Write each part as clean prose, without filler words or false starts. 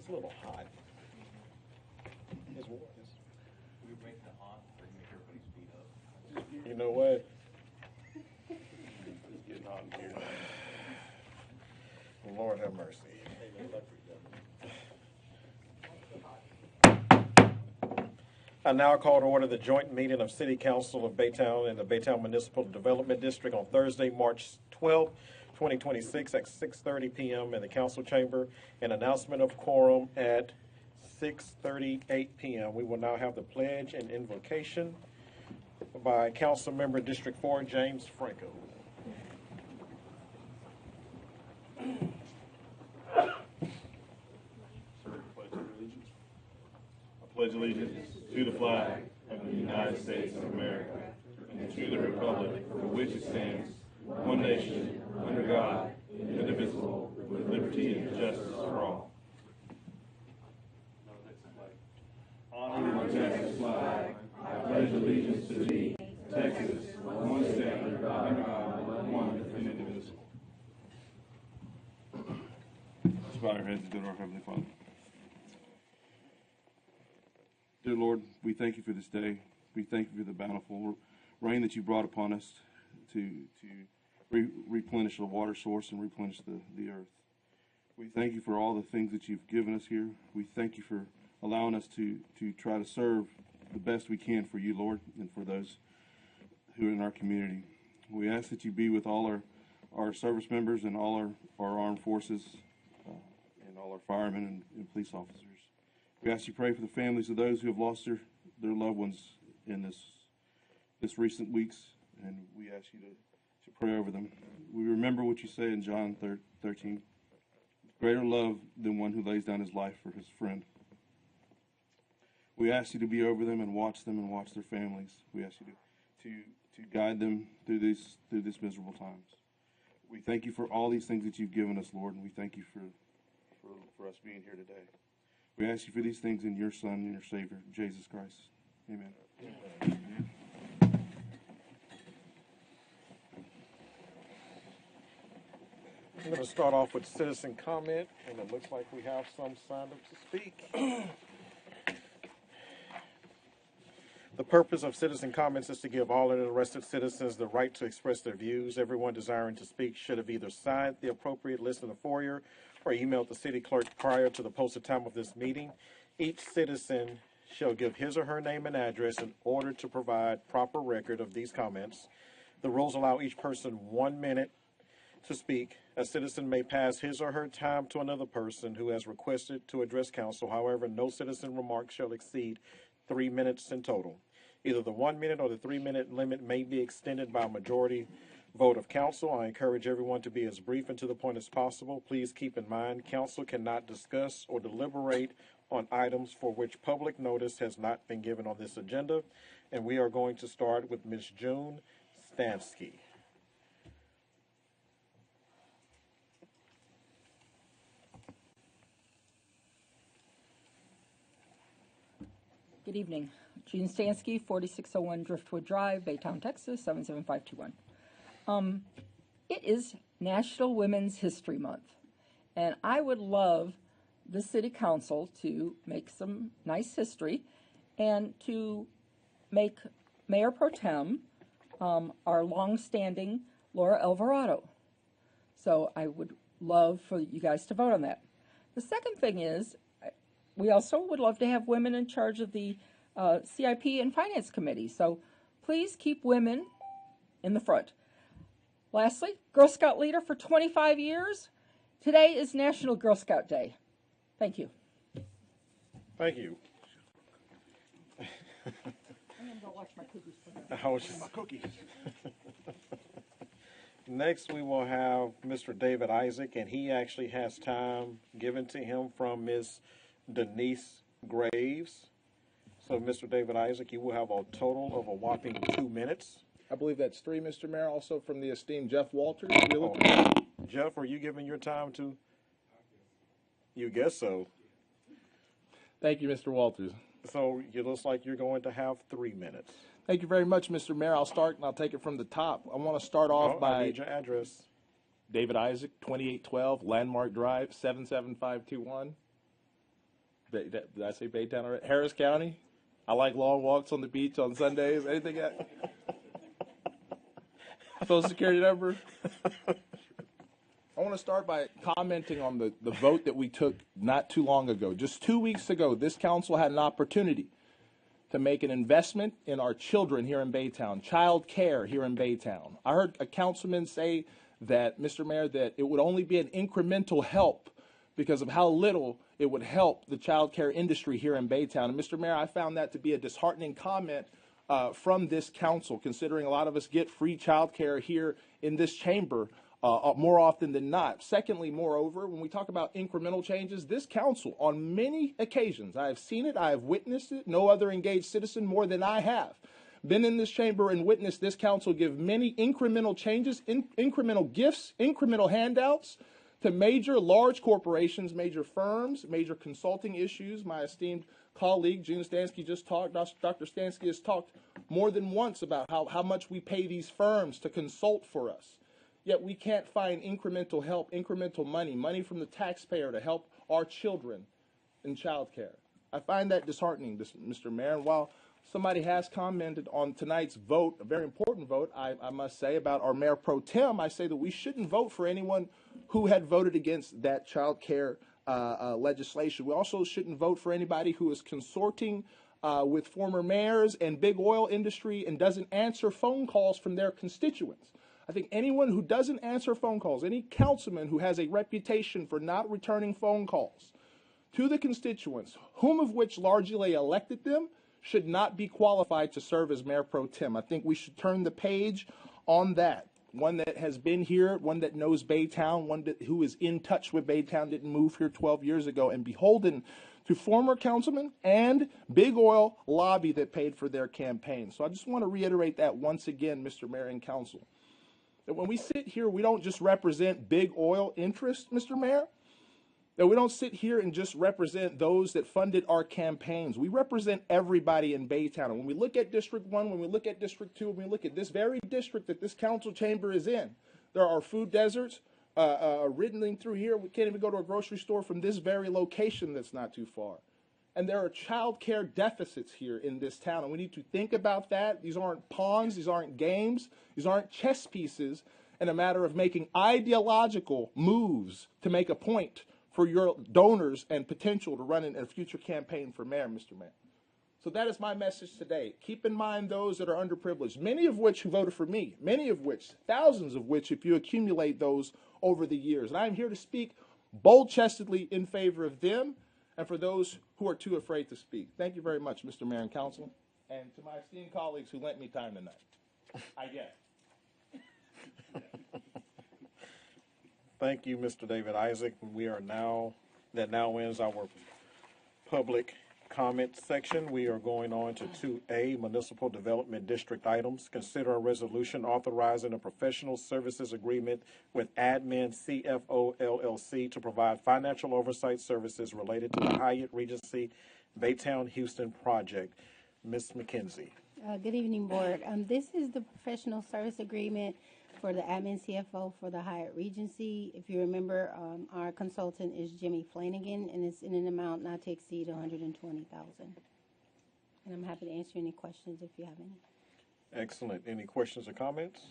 It's a little hot. It's warm. We break the hot or make everybody's feet up. You know what? It's getting hot in here. Lord have mercy. I now call to order the joint meeting of City Council of Baytown and the Baytown Municipal Development District on Thursday, March 12th, 2026 at 6:30 p.m. in the council chamber. An announcement of quorum at 6:38 p.m. We will now have the pledge and invocation by Council Member District 4, James Franco. I pledge allegiance to the flag of the United States of America and to the republic for which it stands, one nation, under God, indivisible, with liberty and justice for all. Honor the Texas flag. I pledge allegiance to thee, Texas, one state under God, one and indivisible. Let's bow our heads and go to our Heavenly Father. Dear Lord, we thank you for this day. We thank you for the bountiful rain that you brought upon us to replenish the water source and replenish the earth. We thank you for all the things that you've given us here. We thank you for allowing us to try to serve the best we can for you, Lord, and for those who are in our community. We ask that you be with all our service members and all our armed forces and all our firemen and police officers. We ask you to pray for the families of those who have lost their loved ones in this recent weeks, and we ask you to pray over them. We remember what you say in John 13, greater love than one who lays down his life for his friend. We ask you to be over them and watch their families. We ask you to guide them through this miserable times. We thank you for all these things that you've given us, Lord, and we thank you for us being here today. We ask you for these things in your Son and your Savior, Jesus Christ. Amen. Amen. I'm going to start off with citizen comment, and it looks like we have some signed up to speak. The purpose of citizen comments is to give all interested citizens the right to express their views. Everyone desiring to speak should have either signed the appropriate list in the foyer or emailed the city clerk prior to the posted time of this meeting. Each citizen shall give his or her name and address in order to provide proper record of these comments. The rules allow each person 1 minute to speak. A citizen may pass his or her time to another person who has requested to address council. However, no citizen remark shall exceed 3 minutes in total. Either the 1 minute or the 3 minute limit may be extended by a majority vote of council. I encourage everyone to be as brief and to the point as possible. Please keep in mind, council cannot discuss or deliberate on items for which public notice has not been given on this agenda. And we are going to start with Ms. June Stansky. Good evening. June Stansky, 4601 Driftwood Drive, Baytown, Texas, 77521. It is National Women's History Month, and I would love the City Council to make some nice history and to make Mayor Pro Tem our long-standing Laura Alvarado. So I would love for you guys to vote on that. The second thing is, we also would love to have women in charge of the CIP and Finance Committee. So please keep women in the front. Lastly, Girl Scout leader for 25 years. Today is National Girl Scout Day. Thank you. Thank you. I'm going to watch my cookies. I was just my cookies. Next, we will have Mr. David Isaac, and he actually has time given to him from Ms. Denise Graves. So, Mr. David Isaac, you will have a total of a whopping 2 minutes. I believe that's 3, Mr. Mayor. Also from the esteemed Jeff Walters. Jeff, are you giving your time to? You guess so. Thank you, Mr. Walters. So it looks like you're going to have 3 minutes. Thank you very much, Mr. Mayor. I'll start, and I'll take it from the top. I want to start off by... I need your address. David Isaac, 2812 Landmark Drive, 77521. Did I say Baytown already? Harris County. I like long walks on the beach on Sundays. Anything else? Social Security number? I want to start by commenting on the vote that we took not too long ago. Just 2 weeks ago, this council had an opportunity to make an investment in our children here in Baytown, child care here in Baytown. I heard a councilman say that, Mr. Mayor, that it would only be an incremental help because of how little it would help the child care industry here in Baytown. And Mr. Mayor, I found that to be a disheartening comment from this council, considering a lot of us get free child care here in this chamber more often than not. Secondly, moreover, when we talk about incremental changes, this council, on many occasions, I have seen it, I have witnessed it, no other engaged citizen more than I have, been in this chamber and witnessed this council give many incremental changes, incremental gifts, incremental handouts to major large corporations, major firms, major consulting issues. My esteemed colleague, Gina Stansky, just talked, Dr. Stansky has talked more than once about how much we pay these firms to consult for us. Yet we can't find incremental help, incremental money from the taxpayer to help our children in child care. I find that disheartening, Mr. Mayor. And while somebody has commented on tonight's vote, a very important vote, I must say, about our Mayor Pro Tem, I say that we shouldn't vote for anyone who had voted against that child care legislation. We also shouldn't vote for anybody who is consorting with former mayors and big oil industry and doesn't answer phone calls from their constituents. I think anyone who doesn't answer phone calls, any councilman who has a reputation for not returning phone calls to the constituents, whom of which largely elected them, should not be qualified to serve as Mayor Pro Tem. I think we should turn the page on that. One that has been here, one that knows Baytown, who is in touch with Baytown, didn't move here 12 years ago, and beholden to former councilmen and big oil lobby that paid for their campaign. So I just want to reiterate that once again, Mr. Mayor and Council. That when we sit here, we don't just represent big oil interests, Mr. Mayor. That we don't sit here and just represent those that funded our campaigns. We represent everybody in Baytown. And when we look at District 1, when we look at District 2, when we look at this very district that this council chamber is in, there are food deserts riddling through here. We can't even go to a grocery store from this very location that's not too far. And there are child care deficits here in this town, and we need to think about that. These aren't pawns, these aren't games, these aren't chess pieces in a matter of making ideological moves to make a point for your donors and potential to run in a future campaign for mayor, Mr. Mayor. So that is my message today. Keep in mind those that are underprivileged, many of which who voted for me, many of which, thousands of which, if you accumulate those over the years. And I'm here to speak bold-chestedly in favor of them and for those who are too afraid to speak. Thank you very much, Mr. Mayor and Council, and to my esteemed colleagues who lent me time tonight. I guess. Thank you, Mr. David Isaac. That now ends our public comment section. We are going on to 2A, Municipal Development District items. Consider a resolution authorizing a professional services agreement with Admin CFO LLC to provide financial oversight services related to the Hyatt Regency Baytown Houston project. Ms. McKenzie. Good evening, Board. This is the professional service agreement for the admin CFO for the Hyatt Regency. If you remember, our consultant is Jimmy Flanagan, and it's in an amount not to exceed $120,000. And I'm happy to answer any questions if you have any. Excellent. Any questions or comments?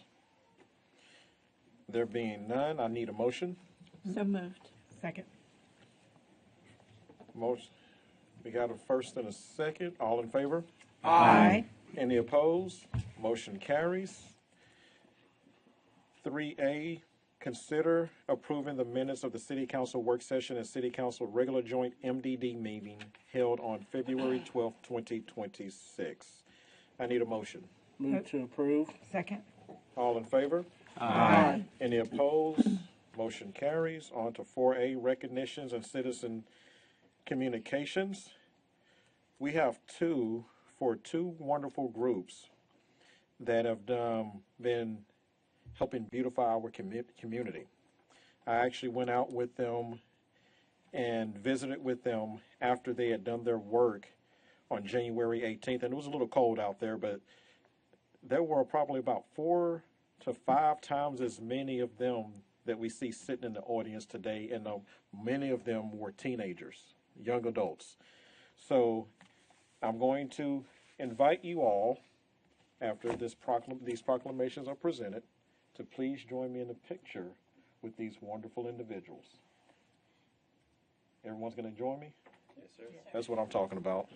There being none, I need a motion. So moved. Second. Motion. We got a first and a second. All in favor? Aye. Any opposed? Motion carries. 3A, consider approving the minutes of the City Council work session and City Council regular joint MDD meeting held on February 12th, 2026. I need a motion. Move to approve. Second. All in favor? Aye. Any opposed? Motion carries. On to 4A, recognitions and citizen communications. We have two wonderful groups that have been helping beautify our community. I actually went out with them and visited with them after they had done their work on January 18th. And it was a little cold out there, but there were probably about 4 to 5 times as many of them that we see sitting in the audience today. And many of them were teenagers. young adults. So I'm going to invite you all, after these proclamations are presented, to please join me in a picture with these wonderful individuals. Everyone's going to join me? Yes, sir. That's what I'm talking about.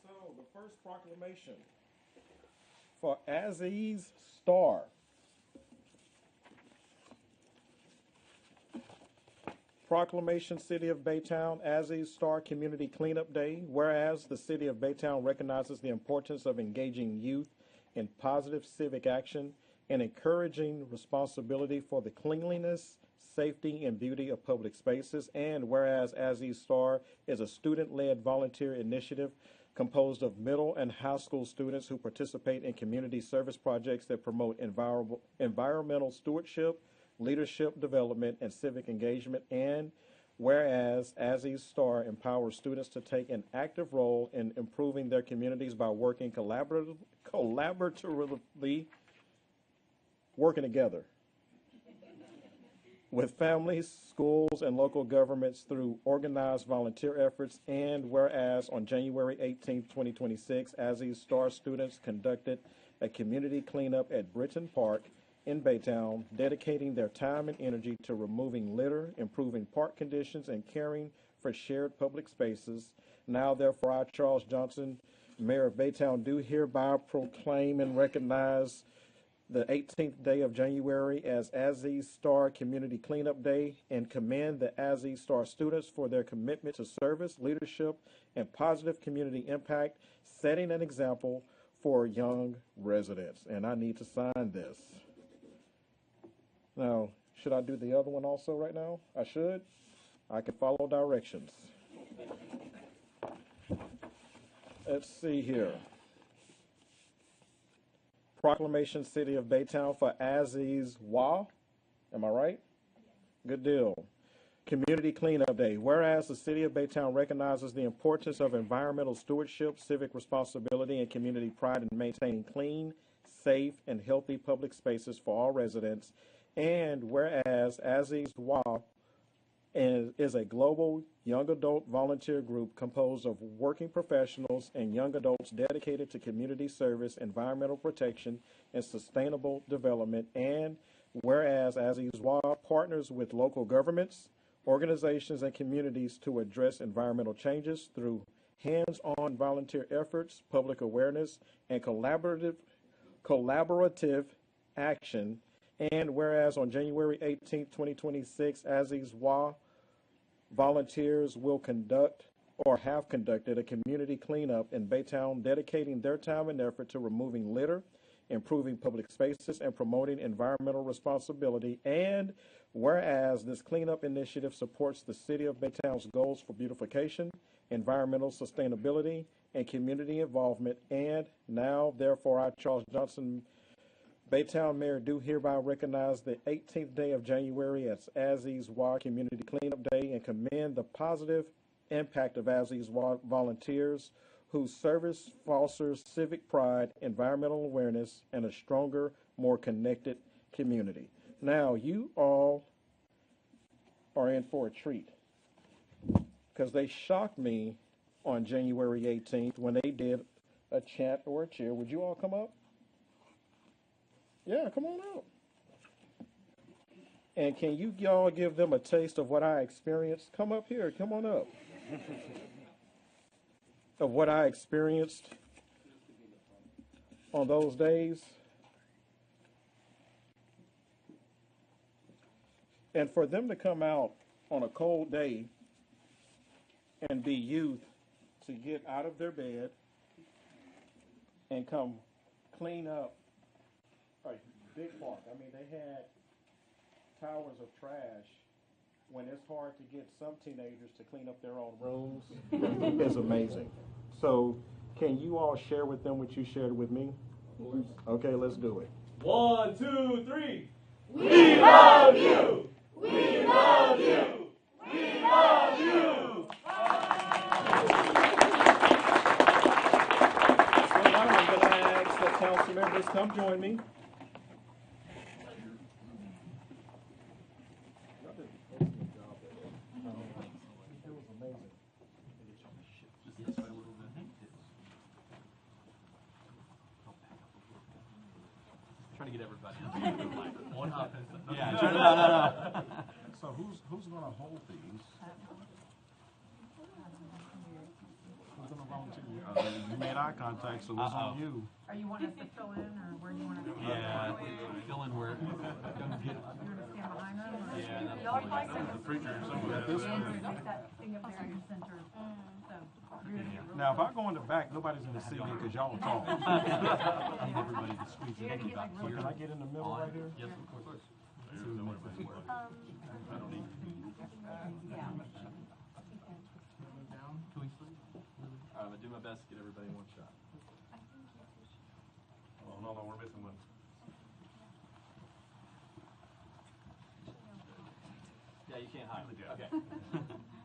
So, the first proclamation for Aziz Star. Proclamation, City of Baytown, Aziz Star Community Cleanup Day. Whereas the City of Baytown recognizes the importance of engaging youth in positive civic action and encouraging responsibility for the cleanliness, safety, and beauty of public spaces. And whereas Aziz Star is a student-led volunteer initiative composed of middle and high school students who participate in community service projects that promote environmental stewardship, leadership development, and civic engagement. And whereas Aziz Star empowers students to take an active role in improving their communities by working collaboratively, working together with families, schools, and local governments through organized volunteer efforts. And whereas on January 18, 2026, Aziz Star students conducted a community cleanup at Britton Park in Baytown, dedicating their time and energy to removing litter, improving park conditions, and caring for shared public spaces. Now, therefore, I, Charles Johnson, Mayor of Baytown, do hereby proclaim and recognize the 18th day of January as Aziz Star Community Cleanup Day, and commend the Aziz Star students for their commitment to service, leadership, and positive community impact, setting an example for young residents. And I need to sign this. Now, should I do the other one also right now? I should. I can follow directions. Let's see here. Proclamation, City of Baytown for Aziz Wa. Am I right? Good deal. Community Cleanup Day. Whereas the City of Baytown recognizes the importance of environmental stewardship, civic responsibility, and community pride in maintaining clean, safe, and healthy public spaces for all residents. And whereas Aziz Wa is a global young adult volunteer group composed of working professionals and young adults dedicated to community service, environmental protection, and sustainable development. And whereas Aziz Wa partners with local governments, organizations, and communities to address environmental changes through hands-on volunteer efforts, public awareness, and collaborative action. And whereas on January 18, 2026, Aziz Wa volunteers will conduct or have conducted a community cleanup in Baytown, dedicating their time and effort to removing litter, improving public spaces, and promoting environmental responsibility. And whereas this cleanup initiative supports the City of Baytown's goals for beautification, environmental sustainability, and community involvement. And now, therefore, I, Charles Johnson, Baytown Mayor, do hereby recognize the 18th day of January as Aziz Wa Community Cleanup Day and commend the positive impact of Aziz Wa volunteers whose service fosters civic pride, environmental awareness, and a stronger, more connected community. Now, you all are in for a treat because they shocked me on January 18th when they did a chant or a cheer. Would you all come up? Yeah, come on out. And can you y'all give them a taste of what I experienced? Come up here, come on up. Of what I experienced on those days. And for them to come out on a cold day and be youth, to get out of their bed and come clean up a big park. I mean, they had towers of trash when it's hard to get some teenagers to clean up their own rooms. It's amazing. So, can you all share with them what you shared with me? Okay, let's do it. 1, 2, 3. We love you! We love you! We love you! So now I'm going to come join me. Trying to get everybody. One up. Yeah, no. So who's gonna hold these? Who's gonna volunteer? You made eye contact, so it's on you. Are you wanting us to fill in, or where do you want us to? Yeah, fill in where, gonna get, You're gonna stand behind us? Or? yeah, Y'all find The preacher, somewhere at this one. like that thing up there in the center. So you're gonna get real. Now, if I go in the back, nobody's gonna see me because y'all are tall. I need everybody to squeeze in about So here. can I get in the middle right here? Yes, of course. Can we sleep? I'm gonna do my best to get everybody in one shot. Oh, no, we're missing one. Yeah, you can't hide. Okay.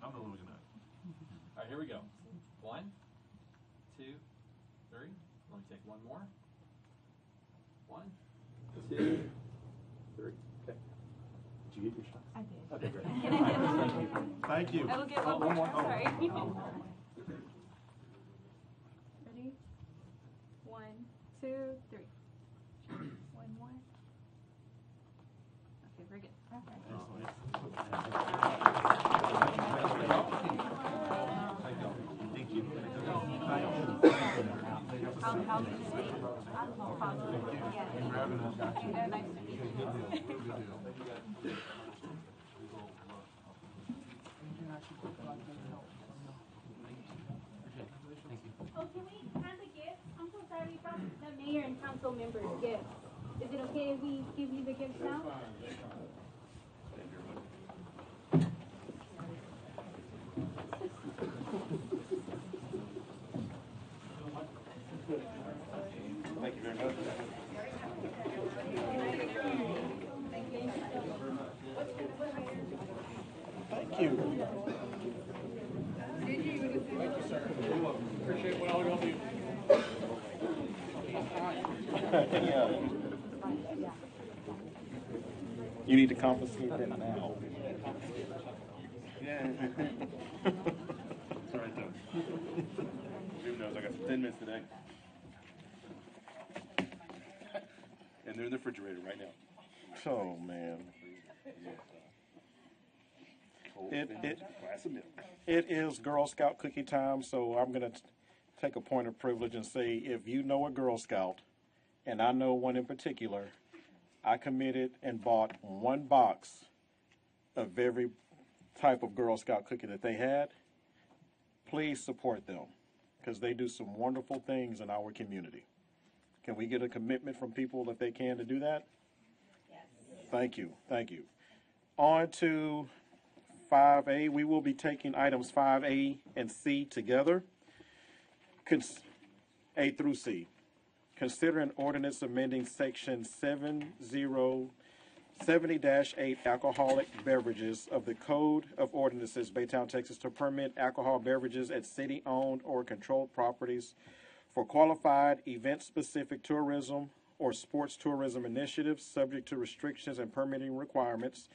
I'm the losing that. All right, here we go. 1, 2, 3. Let me take one more. 1, 2, 3. Okay. Did you get your shot? I did. Okay, great. Thank you. I will get one more. Sorry. Ready? 1, 2, 3. One more. Okay, very good. Thank you. Oh, can we have the gifts? I'm so sorry, we brought the mayor and council members' gifts. Is it okay if we give you the gifts now? Thank you very much. Thank you. Yeah. You need to confiscate that now. Yeah. It's all right though. Who knows? I got some Thin Mints today. And they're in the refrigerator right now. Oh, man. Glass of milk. It is Girl Scout cookie time, so I'm going to take a point of privilege and say if you know a Girl Scout, and I know one in particular, I committed and bought one box of every type of Girl Scout cookie that they had. Please support them because they do some wonderful things in our community. Can we get a commitment from people if they can to do that? Yes. Thank you. Thank you. On to 5A. We will be taking items 5A and C together. A through C. Consider an ordinance amending section 70-8 alcoholic beverages of the Code of Ordinances, Baytown, Texas, to permit alcohol beverages at city-owned or controlled properties for qualified event-specific tourism or sports tourism initiatives subject to restrictions and permitting requirements.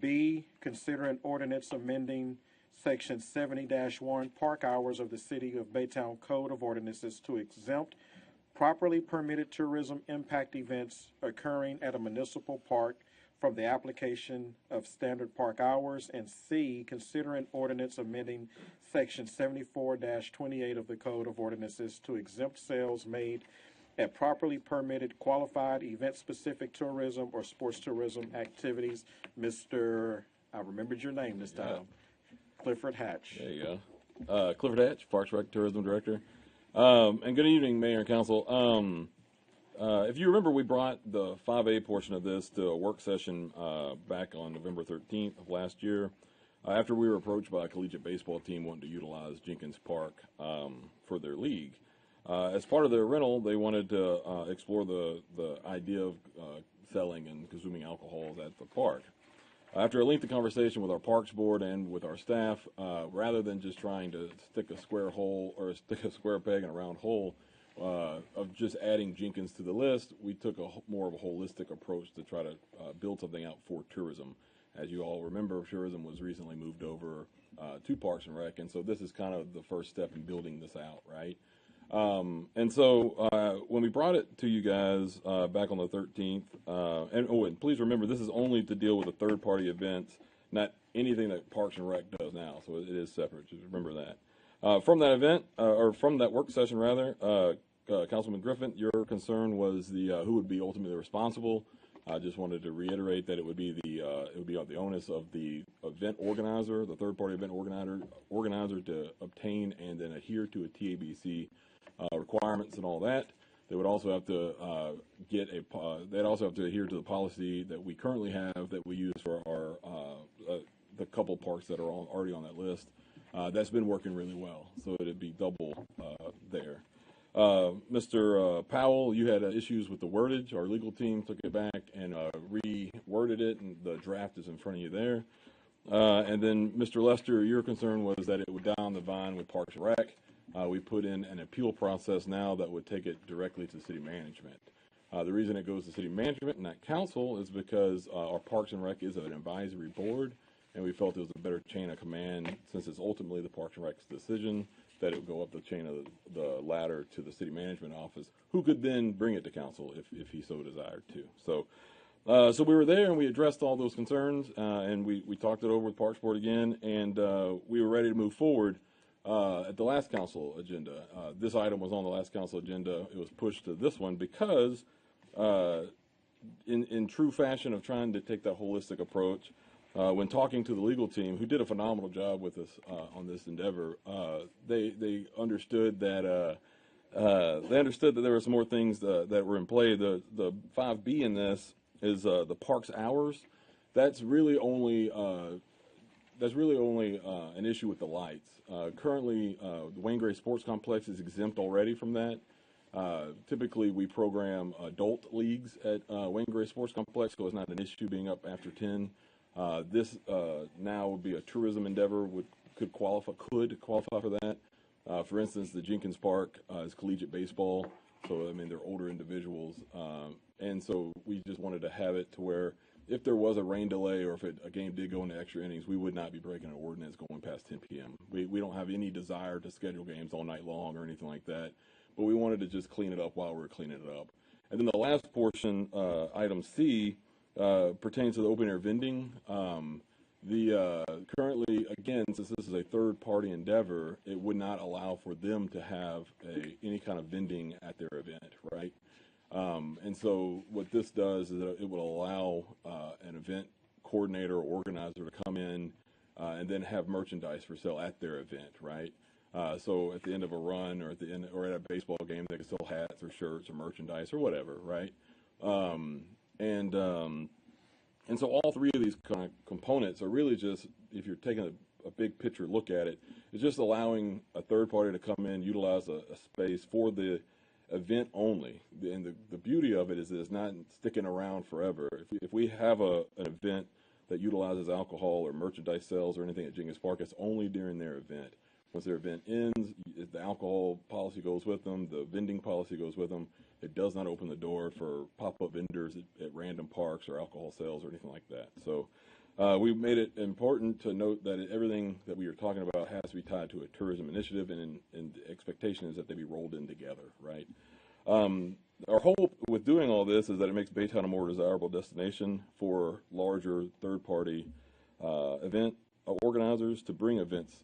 B, consider an ordinance amending section 70-1 park hours of the City of Baytown Code of Ordinances to exempt properly permitted tourism impact events occurring at a municipal park from the application of standard park hours. And C, consider an ordinance amending section 74-28 of the Code of Ordinances to exempt sales made at properly permitted qualified event-specific tourism or sports tourism activities. Mr. I remembered your name this time. Clifford Hatch. There you go. Clifford Hatch, Parks Rec Tourism Director. And good evening, Mayor and Council. If you remember, we brought the 5A portion of this to a work session back on November 13th of last year after we were approached by a collegiate baseball team wanting to utilize Jenkins Park for their league. As part of their rental, they wanted to explore the idea of selling and consuming alcohol at the park. After a lengthy conversation with our Parks Board and with our staff, rather than just trying to stick a square peg in a round hole, of just adding Jenkins to the list, we took more of a holistic approach to try to build something out for tourism. As you all remember, tourism was recently moved over to Parks and Rec, and so this is kind of the first step in building this out, right? And so when we brought it to you guys back on the 13th, and please remember, this is only to deal with the third-party events, not anything that Parks and Rec does now, so it is separate. Just remember that. From that event, or from that work session, rather, Councilman Griffin, your concern was the who would be ultimately responsible. I just wanted to reiterate that it would be the onus of the event organizer, the third-party event organizer, to obtain and then adhere to a TABC requirements and all that. They would also have to they'd also have to adhere to the policy that we currently have that we use for our the couple parks that are already on that list. That's been working really well, so it'd be double there. Mr. Powell, you had issues with the wordage. Our legal team took it back and reworded it, and the draft is in front of you there. And then, Mr. Lester, your concern was that it would die on the vine with Parks and Rec. We put in an appeal process now that would take it directly to city management. The reason it goes to city management and not council is because our Parks and Rec is an advisory board, and we felt it was a better chain of command, since it's ultimately the Parks and Rec's decision, that it would go up the chain of the ladder to the city management office, who could then bring it to council if he so desired to. So we were there and we addressed all those concerns, and we talked it over with Parks Board again, and we were ready to move forward at the last council agenda. This item was on the last council agenda. It was pushed to this one because in true fashion of trying to take that holistic approach, when talking to the legal team, who did a phenomenal job with us on this endeavor, they understood that there were some more things that were in play. The 5B in this is the park's hours. That's really only an issue with the lights. Currently, the Wayne Gray Sports Complex is exempt already from that. Typically, we program adult leagues at Wayne Gray Sports Complex, so it's not an issue being up after 10. This now would be a tourism endeavor, could qualify for that. For instance, the Jenkins Park is collegiate baseball, so I mean they're older individuals, and so we just wanted to have it to where if there was a rain delay or if a game did go into extra innings, we would not be breaking an ordinance going past 10 p.m. We don't have any desire to schedule games all night long or anything like that, but we wanted to just clean it up while we were cleaning it up. And then the last portion, item C, pertains to the open air vending. Currently, again, since this is a third-party endeavor, it would not allow for them to have any kind of vending at their event, right? And so what this does is that it will allow an event coordinator or organizer to come in and then have merchandise for sale at their event, right? So at the end of a run or at a baseball game, they can sell hats or shirts or merchandise or whatever, right? And so all three of these kind of components are really just, if you're taking a big picture look at it, it's just allowing a third party to come in, utilize a space for the event only. And the beauty of it is that it's not sticking around forever. If we have an event that utilizes alcohol or merchandise sales or anything at Jenkins Park, it's only during their event. Once their event ends, the alcohol policy goes with them, the vending policy goes with them. It does not open the door for pop-up vendors at random parks or alcohol sales or anything like that. So we've made it important to note that everything that we are talking about has to be tied to a tourism initiative, and the expectation is that they be rolled in together, right? Our hope with doing all this is that it makes Baytown a more desirable destination for larger third-party event organizers to bring events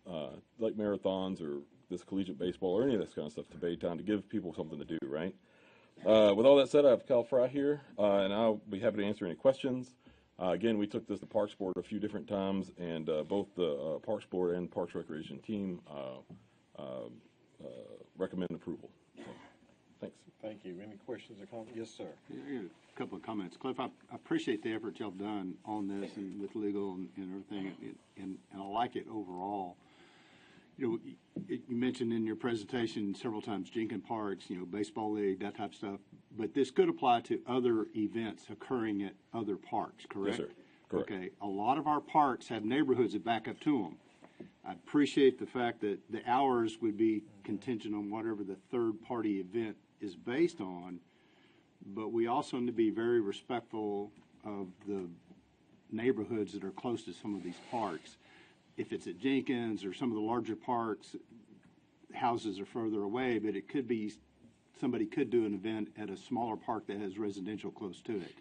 like marathons or this collegiate baseball or any of this kind of stuff to Baytown to give people something to do, right? With all that said, I have Cal Fry here, and I'll be happy to answer any questions. Again, we took this to Parks Board a few different times, and both the Parks Board and Parks Recreation team recommend approval. So, thanks. Thank you. Any questions or comments? Yes, sir. Yeah, I got a couple of comments. Cliff, I appreciate the effort y'all done on this and with legal and everything, and I like it overall. You know, you mentioned in your presentation several times Jenkins Parks, you know, baseball league, that type of stuff, but this could apply to other events occurring at other parks, correct? Yes, sir. Correct. Okay. A lot of our parks have neighborhoods that back up to them. I appreciate the fact that the hours would be contingent on whatever the third-party event is based on, but we also need to be very respectful of the neighborhoods that are close to some of these parks. If it's at Jenkins or some of the larger parks, houses are further away, but it could be somebody could do an event at a smaller park that has residential close to it.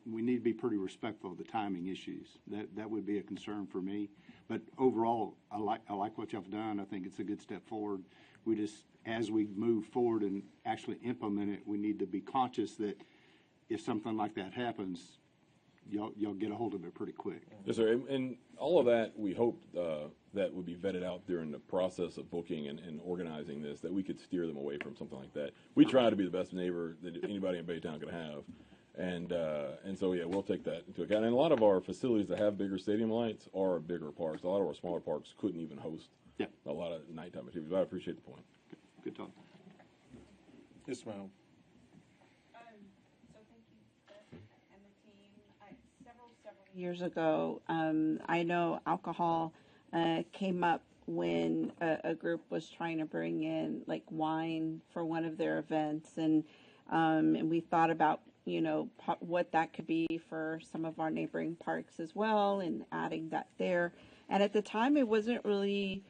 We need to be pretty respectful of the timing issues. That would be a concern for me. But overall, I like what y'all have done. I think it's a good step forward. We just, as we move forward and actually implement it, we need to be conscious that if something like that happens, y'all get a hold of it pretty quick. Yes, sir. And all of that, we hope that would be vetted out during the process of booking and organizing this, that we could steer them away from something like that. We try to be the best neighbor that anybody in Baytown could have. And so, yeah, we'll take that into account. And a lot of our facilities that have bigger stadium lights are bigger parks. A lot of our smaller parks couldn't even host a lot of nighttime activities. But I appreciate the point. Good talk. Yes, ma'am. So thank you, Beth and the team. Several years ago, I know alcohol came up when a group was trying to bring in like wine for one of their events, and we thought about what that could be for some of our neighboring parks as well, and adding that there. And at the time, it wasn't really.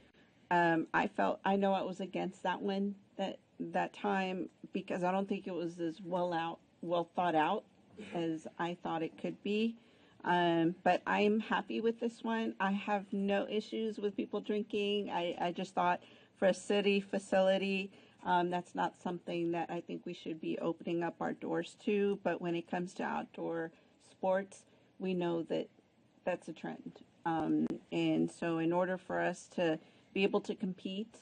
I know I was against that one that time, because I don't think it was as well thought out as I thought it could be. But I'm happy with this one. I have no issues with people drinking. I just thought for a city facility, that's not something that I think we should be opening up our doors to. But when it comes to outdoor sports, we know that that's a trend. And so in order for us to be able to compete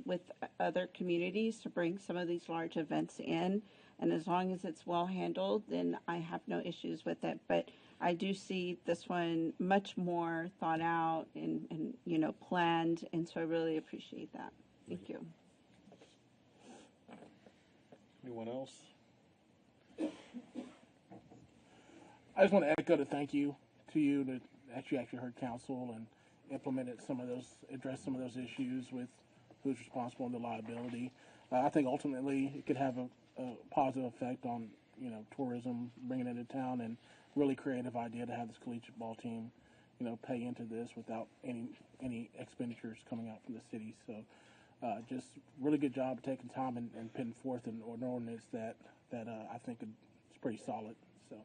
with other communities to bring some of these large events in, and as long as it's well handled, then I have no issues with it. But I do see this one much more thought out and planned, and so I really appreciate that. Thank you. Anyone else? I just want to echo the thank you to you that actually heard council and addressed some of those issues with who's responsible and the liability. I think ultimately it could have a positive effect on tourism, bringing it into town, and really creative idea to have this collegiate ball team pay into this without any expenditures coming out from the city. So just really good job taking time and putting forth an ordinance that I think is pretty solid. So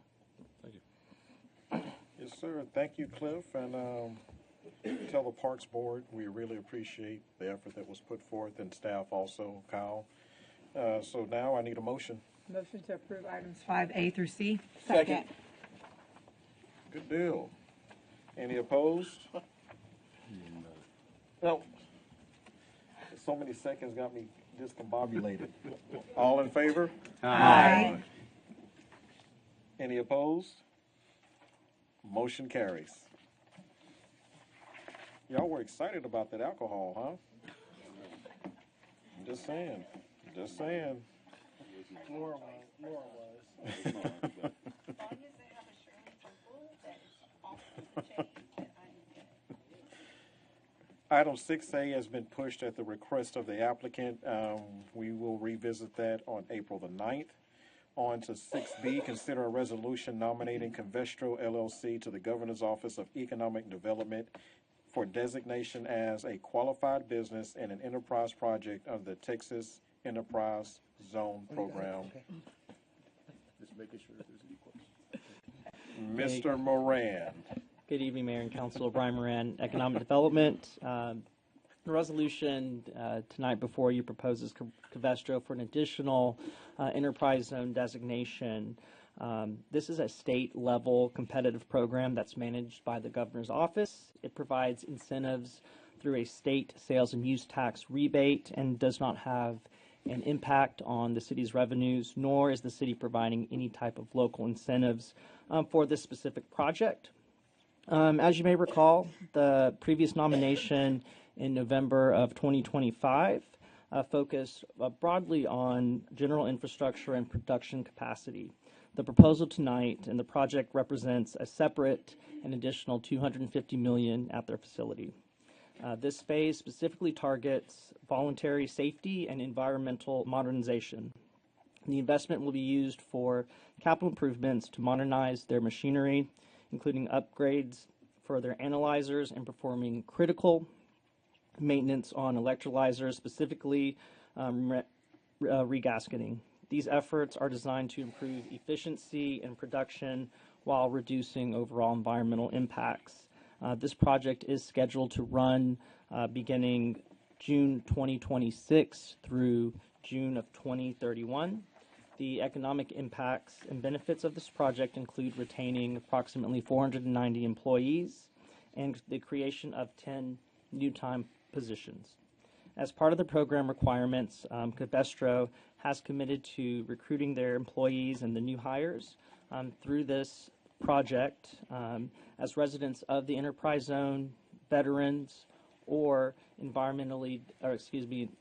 thank you. Yes, sir. Thank you, Cliff, and tell the Parks Board we really appreciate the effort that was put forth, and staff also, Kyle. So now I need a motion. motion to approve items 5A through C. Second. Good deal. Any opposed? No. So many seconds got me discombobulated. All in favor? Aye. Any opposed? Motion carries. Y'all were excited about that alcohol, huh? Just saying. Just saying. Laura was. Item 6A has been pushed at the request of the applicant. We will revisit that on April the 9th. On to 6B, consider a resolution nominating Convestro LLC to the Governor's Office of Economic Development for designation as a qualified business in an enterprise project of the Texas Enterprise Zone Program. Just making sure there's any questions. Mr. Moran. Good evening, Mayor and Council. Brian Moran, Economic Development. The resolution tonight before you proposes Covestro for an additional enterprise zone designation. This is a state-level competitive program that's managed by the Governor's Office. It provides incentives through a state sales and use tax rebate and does not have an impact on the city's revenues, nor is the city providing any type of local incentives for this specific project. As you may recall, the previous nomination in November of 2025 focused broadly on general infrastructure and production capacity. The proposal tonight and the project represents a separate and additional $250 million at their facility. This phase specifically targets voluntary safety and environmental modernization. The investment will be used for capital improvements to modernize their machinery, including upgrades for their analyzers and performing critical maintenance on electrolyzers, specifically regasketing. These efforts are designed to improve efficiency and production while reducing overall environmental impacts. This project is scheduled to run beginning June 2026 through June of 2031. The economic impacts and benefits of this project include retaining approximately 490 employees and the creation of 10 new time positions. As part of the program requirements, Covestro has committed to recruiting their employees and the new hires through this project as residents of the enterprise zone, veterans, or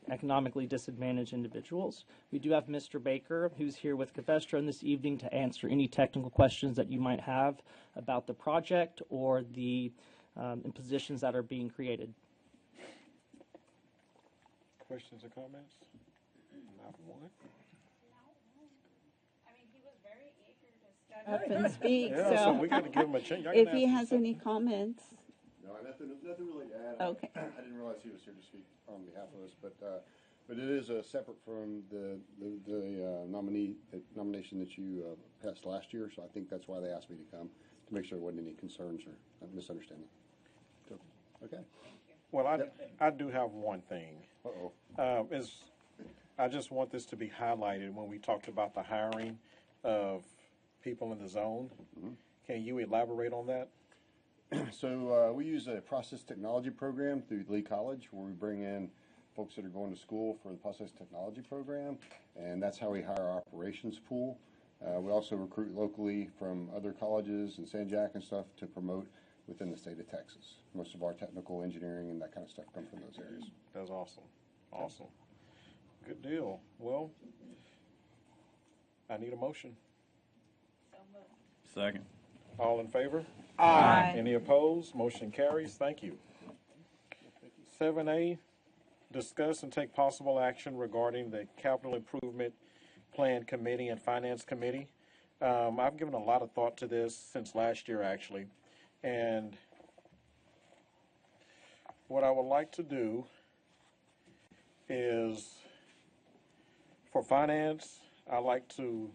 economically disadvantaged individuals. We do have Mr. Baker, who's here with Covestro this evening to answer any technical questions that you might have about the project or the positions that are being created. Questions or comments? Not one. Up and speak, Yeah, so we got to give him a chance. Y'all can if ask he him has something. any comments. No, nothing really to add. Okay. I didn't realize he was here to speak on behalf of us, but it is separate from the nomination that you passed last year. So I think that's why they asked me to come, to make sure there wasn't any concerns or misunderstanding. So, okay. Well, I do have one thing. Uh-oh. I just want this to be highlighted when we talked about the hiring of people in the zone. Mm-hmm. Can you elaborate on that? So we use a process technology program through Lee College, where we bring in folks that are going to school for the process technology program, and that's how we hire our operations pool. We also recruit locally from other colleges and San Jac and stuff to promote within the state of Texas. Most of our technical engineering and that kind of stuff come from those areas. That's awesome. Awesome. Good deal. Well, I need a motion. Second. All in favor? Aye. Any opposed? Motion carries. Thank you. 7A, discuss and take possible action regarding the Capital Improvement Plan Committee and Finance Committee. I've given a lot of thought to this since last year, actually. And what I would like to do is, for finance, I'd like to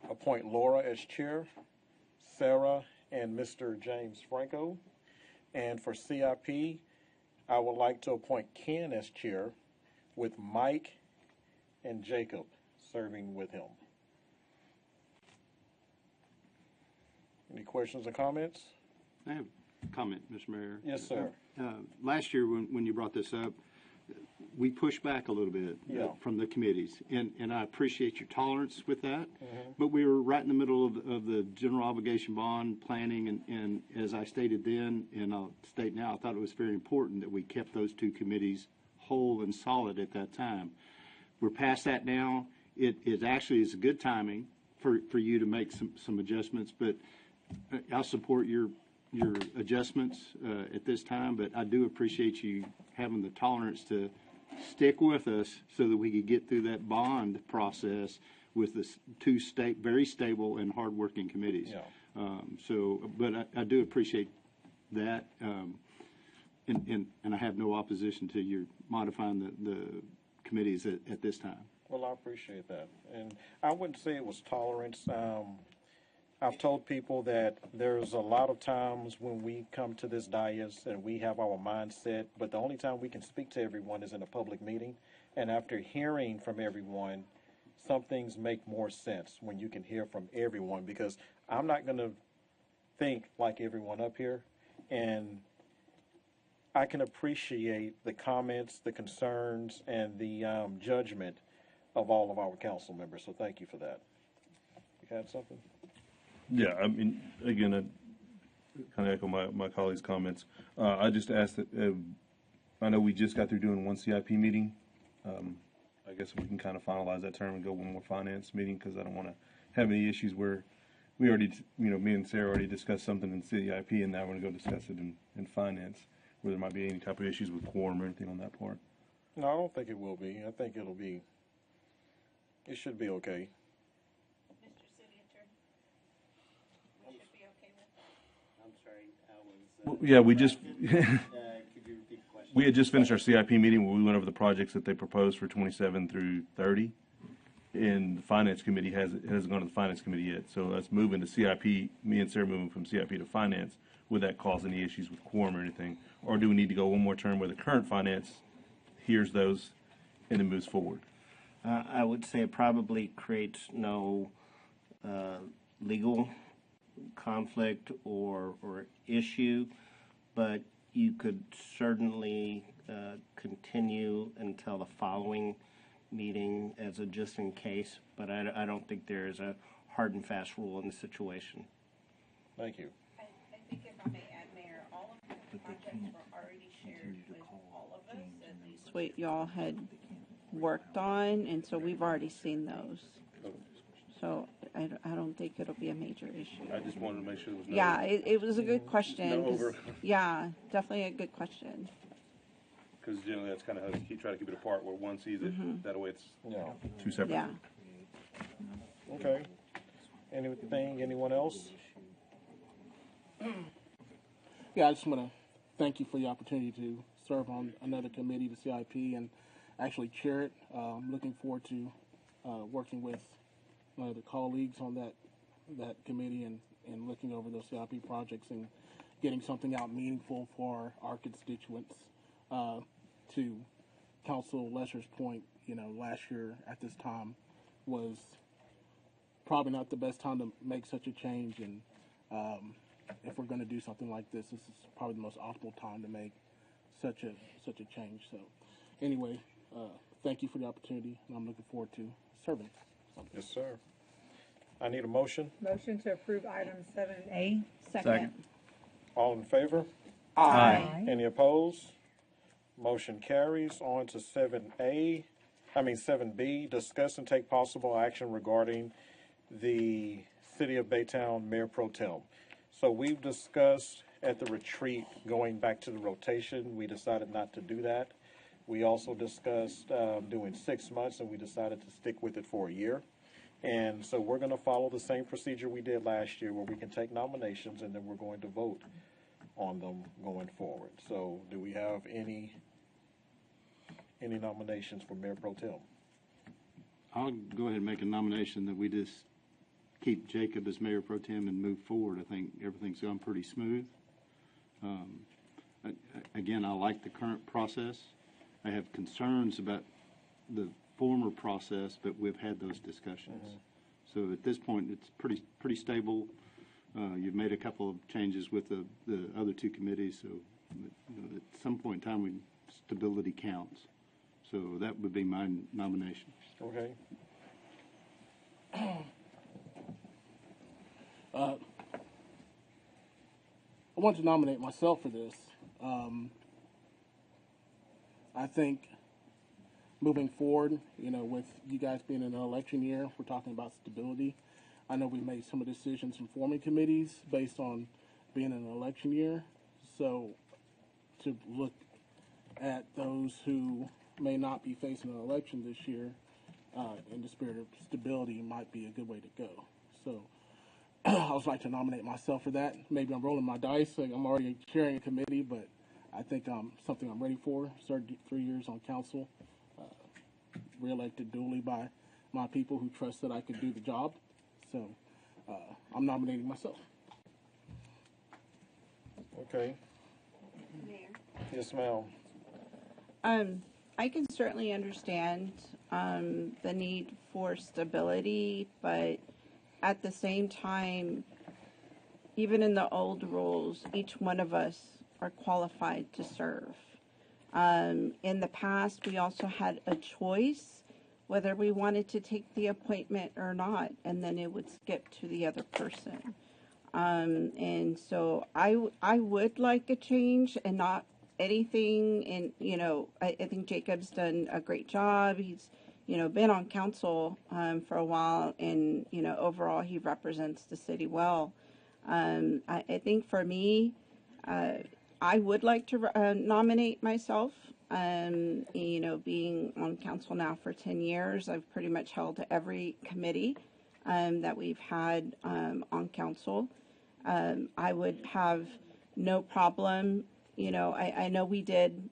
appoint Laura as chair, Sarah and Mr. James Franco. And for CIP, I would like to appoint Ken as chair with Mike and Jacob serving with him. Any questions or comments? I have a comment, Mr. Mayor. Yes, sir. Last year, when you brought this up, we pushed back a little bit from the committees, and I appreciate your tolerance with that. But we were right in the middle of the general obligation bond planning, and as I stated then, and I'll state now, I thought it was very important that we kept those two committees whole and solid at that time. We're past that now. It actually is a good timing for you to make some adjustments, but I'll support your adjustments at this time, but I do appreciate you having the tolerance to stick with us so that we could get through that bond process with the two very stable and hardworking committees. But I do appreciate that, and I have no opposition to your modifying the committees at this time. Well, I appreciate that. And I wouldn't say it was tolerance. I've told people that there's a lot of times when we come to this dais and we have our mindset, but the only time we can speak to everyone is in a public meeting. And after hearing from everyone, some things make more sense when you can hear from everyone, because I'm not going to think like everyone up here. And I can appreciate the comments, the concerns, and the judgment of all of our council members. So thank you for that. You had something? Yeah, I mean, again, I kind of echo my colleagues' comments. I just asked that, I know we just got through doing one CIP meeting. I guess we can kind of finalize that term and go one more finance meeting, because I don't want to have any issues where we already, me and Sarah already discussed something in CIP, and now we're going to go discuss it in finance. where there might be any type of issues with quorum or anything on that part. No, I don't think it will be. I think it should be okay. Mr. City Attorney, we should be okay with? I'm sorry, I was. Well, yeah, we just, could you repeat the question? we had just finished our CIP meeting where we went over the projects that they proposed for 27 through 30. And the Finance Committee hasn't gone to the Finance Committee yet. So us moving to CIP, me and Sarah moving from CIP to Finance, would that cause any issues with quorum or anything? Or do we need to go one more term where the current Finance hears those and then moves forward? I would say it probably creates no legal conflict or issue, but you could certainly continue until the following meeting as a just in case, but I don't think there is a hard and fast rule in the situation. Thank you. I think if I may add, Mayor, all of the projects were already shared with all of us, at least what y'all had worked on, and so we've already seen those. So I don't think it'll be a major issue. I just wanted to make sure there was no. Yeah, it was a good question. No 'cause- over. Yeah, definitely a good question. Because generally that's kind of how you try to keep it apart, where one sees it, that way it's two separate. Yeah. Okay. Anyone else? Yeah, I just want to thank you for the opportunity to serve on another committee, the CIP, and actually chair it. I'm looking forward to working with the colleagues on that committee and looking over those CIP projects and getting something out meaningful for our constituents. To Council Lesher's point, last year at this time was probably not the best time to make such a change, and if we're going to do something like this is probably the most optimal time to make such a change. So, anyway, thank you for the opportunity, and I'm looking forward to serving. Yes, sir. I need a motion. Motion to approve item 7A. Second. All in favor? Aye. Any opposed? Motion carries. On to 7B, discuss and take possible action regarding the City of Baytown Mayor Pro Tem. So we've discussed at the retreat going back to the rotation. We decided not to do that. We also discussed doing 6 months, and we decided to stick with it for a year. And so we're going to follow the same procedure we did last year, where we can take nominations and then we're going to vote on them going forward. So do we have any nominations for Mayor Pro Tem? I'll go ahead and make a nomination that we just keep Jacob as Mayor Pro Tem and move forward. I think everything's gone pretty smooth. Again, I like the current process. I have concerns about the former process, but we've had those discussions. So at this point, it's pretty stable. You've made a couple of changes with the other two committees, so at some point in time, stability counts. So that would be my nomination. Okay. I want to nominate myself for this. I think moving forward, with you guys being in an election year, we're talking about stability. I know we made some of the decisions in forming committees based on being in an election year. So to look at those who may not be facing an election this year in the spirit of stability might be a good way to go. So I would like to nominate myself for that. Maybe I'm rolling my dice. Like I'm already chairing a committee, but I think something I'm ready for. Served 3 years on council, reelected duly by my people who trust that I could do the job. So I'm nominating myself. Okay. Mayor. Yes, ma'am. I can certainly understand the need for stability, but at the same time, even in the old rules, each one of us are qualified to serve. In the past, we also had a choice whether we wanted to take the appointment or not, and then it would skip to the other person. And so I would like a change and not anything. And, I think Jacob's done a great job. He's, been on council for a while, and, overall he represents the city well. I think for me, I would like to nominate myself. You know, being on council now for 10 years, I've pretty much held every committee that we've had on council. I would have no problem, you know, I know we did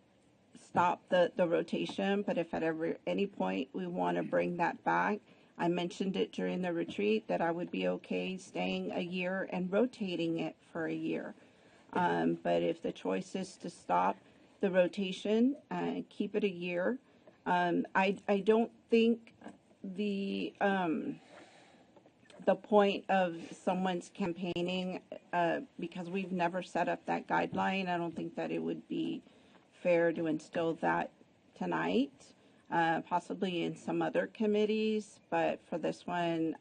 stop the rotation, but if at any point we want to bring that back, I mentioned it during the retreat that I would be okay staying a year and rotating it for a year. But if the choice is to stop the rotation and keep it a year, I don't think the point of someone's campaigning, because we've never set up that guideline, I don't think that it would be fair to instill that tonight. Possibly in some other committees, but for this one,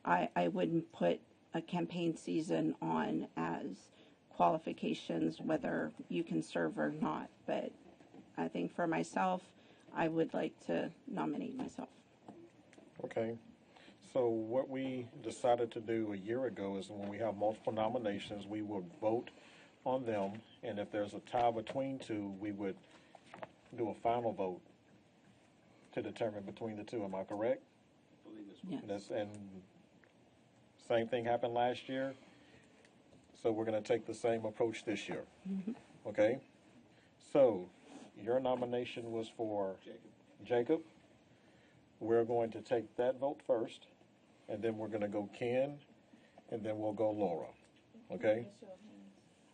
I wouldn't put a campaign season on as qualifications, whether you can serve or not. But I think for myself, I would like to nominate myself. Okay. So what we decided to do a year ago is when we have multiple nominations, we would vote on them, and if there's a tie between two, we would do a final vote to determine between the two. Am I correct? Yes. And same thing happened last year. So we're going to take the same approach this year. Mm-hmm. Okay? So your nomination was for Jacob. We're going to take that vote first, and then we're going to go Ken, and then we'll go Laura. Okay?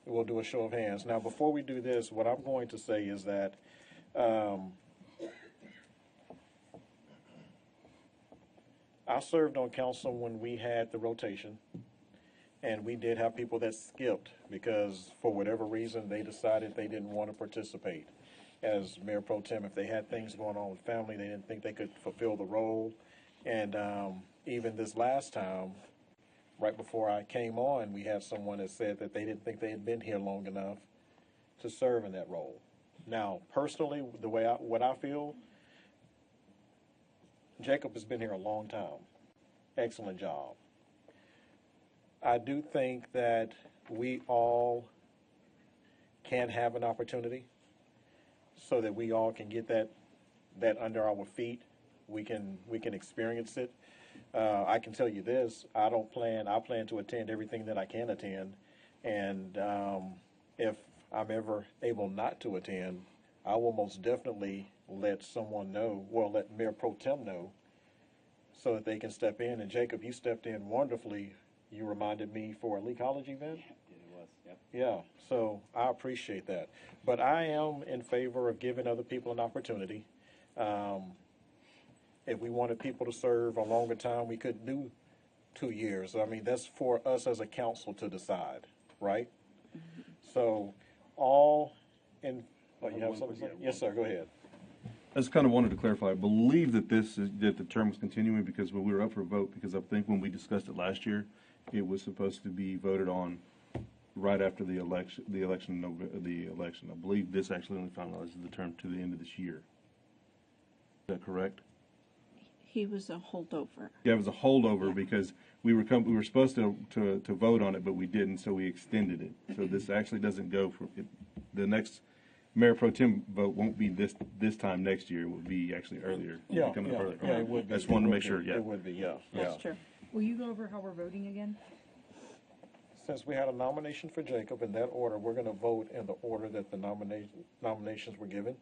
We'll do a show of hands. Now, before we do this, what I'm going to say is that I served on council when we had the rotation, and we did have people that skipped because for whatever reason they decided they didn't want to participate as Mayor Pro Tem. If they had things going on with family, they didn't think they could fulfill the role. And even this last time, right before I came on, we had someone that said that they didn't think they had been here long enough to serve in that role. Now, personally, the way what I feel, Jacob has been here a long time. Excellent job. I do think that we all can have an opportunity so that we all can get that under our feet. We can experience it. I can tell you this, I plan to attend everything that I can attend, and if I'm ever able not to attend, I will most definitely let someone know, well, let Mayor Pro Tem know, so that they can step in. And Jacob, you stepped in wonderfully. You reminded me for a Lee College event. It was, yep. Yeah, so I appreciate that. But I am in favor of giving other people an opportunity. If we wanted people to serve a longer time, we could do 2 years. I mean, that's for us as a council to decide, right? Mm-hmm. So all in, you have something to say? Yes, sir, go ahead. I just kind of wanted to clarify. I believe that that the term was continuing because when we were up for a vote, because I think when we discussed it last year, it was supposed to be voted on right after the election. I believe this actually only finalizes the term to the end of this year. Is that correct? He was a holdover. Yeah, it was a holdover because we were supposed to vote on it, but we didn't, so we extended it. So this actually doesn't go for the next Mayor Pro Tem vote won't be this time next year. It will be actually earlier. Yeah, earlier. Yeah, it would be. I just wanted to make sure. Yeah, it would be. Yeah, That's true. Will you go over how we're voting again? Since we had a nomination for Jacob in that order, we're going to vote in the order that the nominations were given.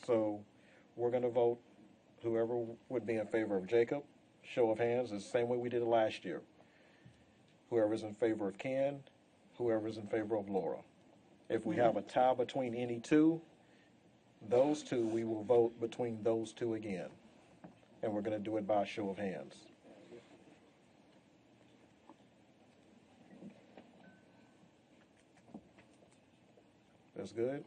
So we're going to vote whoever would be in favor of Jacob. Show of hands is the same way we did it last year. Whoever's in favor of Ken, whoever's in favor of Laura. If we have a tie between any two, those two, we will vote between those two again. And we're going to do it by a show of hands. That's good?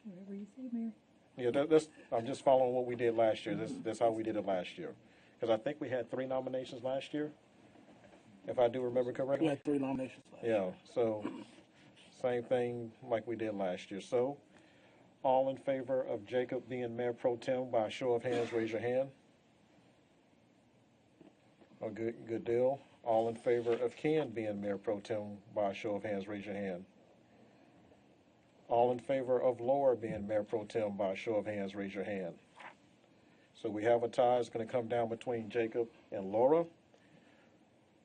Whatever you say, Mayor. Yeah, that's, I'm just following what we did last year. That's how we did it last year. Because I think we had 3 nominations last year, if I do remember correctly. We had 3 nominations last year. Yeah, so same thing like we did last year. So all in favor of Jacob being Mayor Pro Tem by a show of hands, raise your hand. Oh, good deal. All in favor of Ken being Mayor Pro Tem by a show of hands, raise your hand. All in favor of Laura being Mayor Pro Tem by a show of hands, raise your hand. So we have a tie. It's going to come down between Jacob and Laura.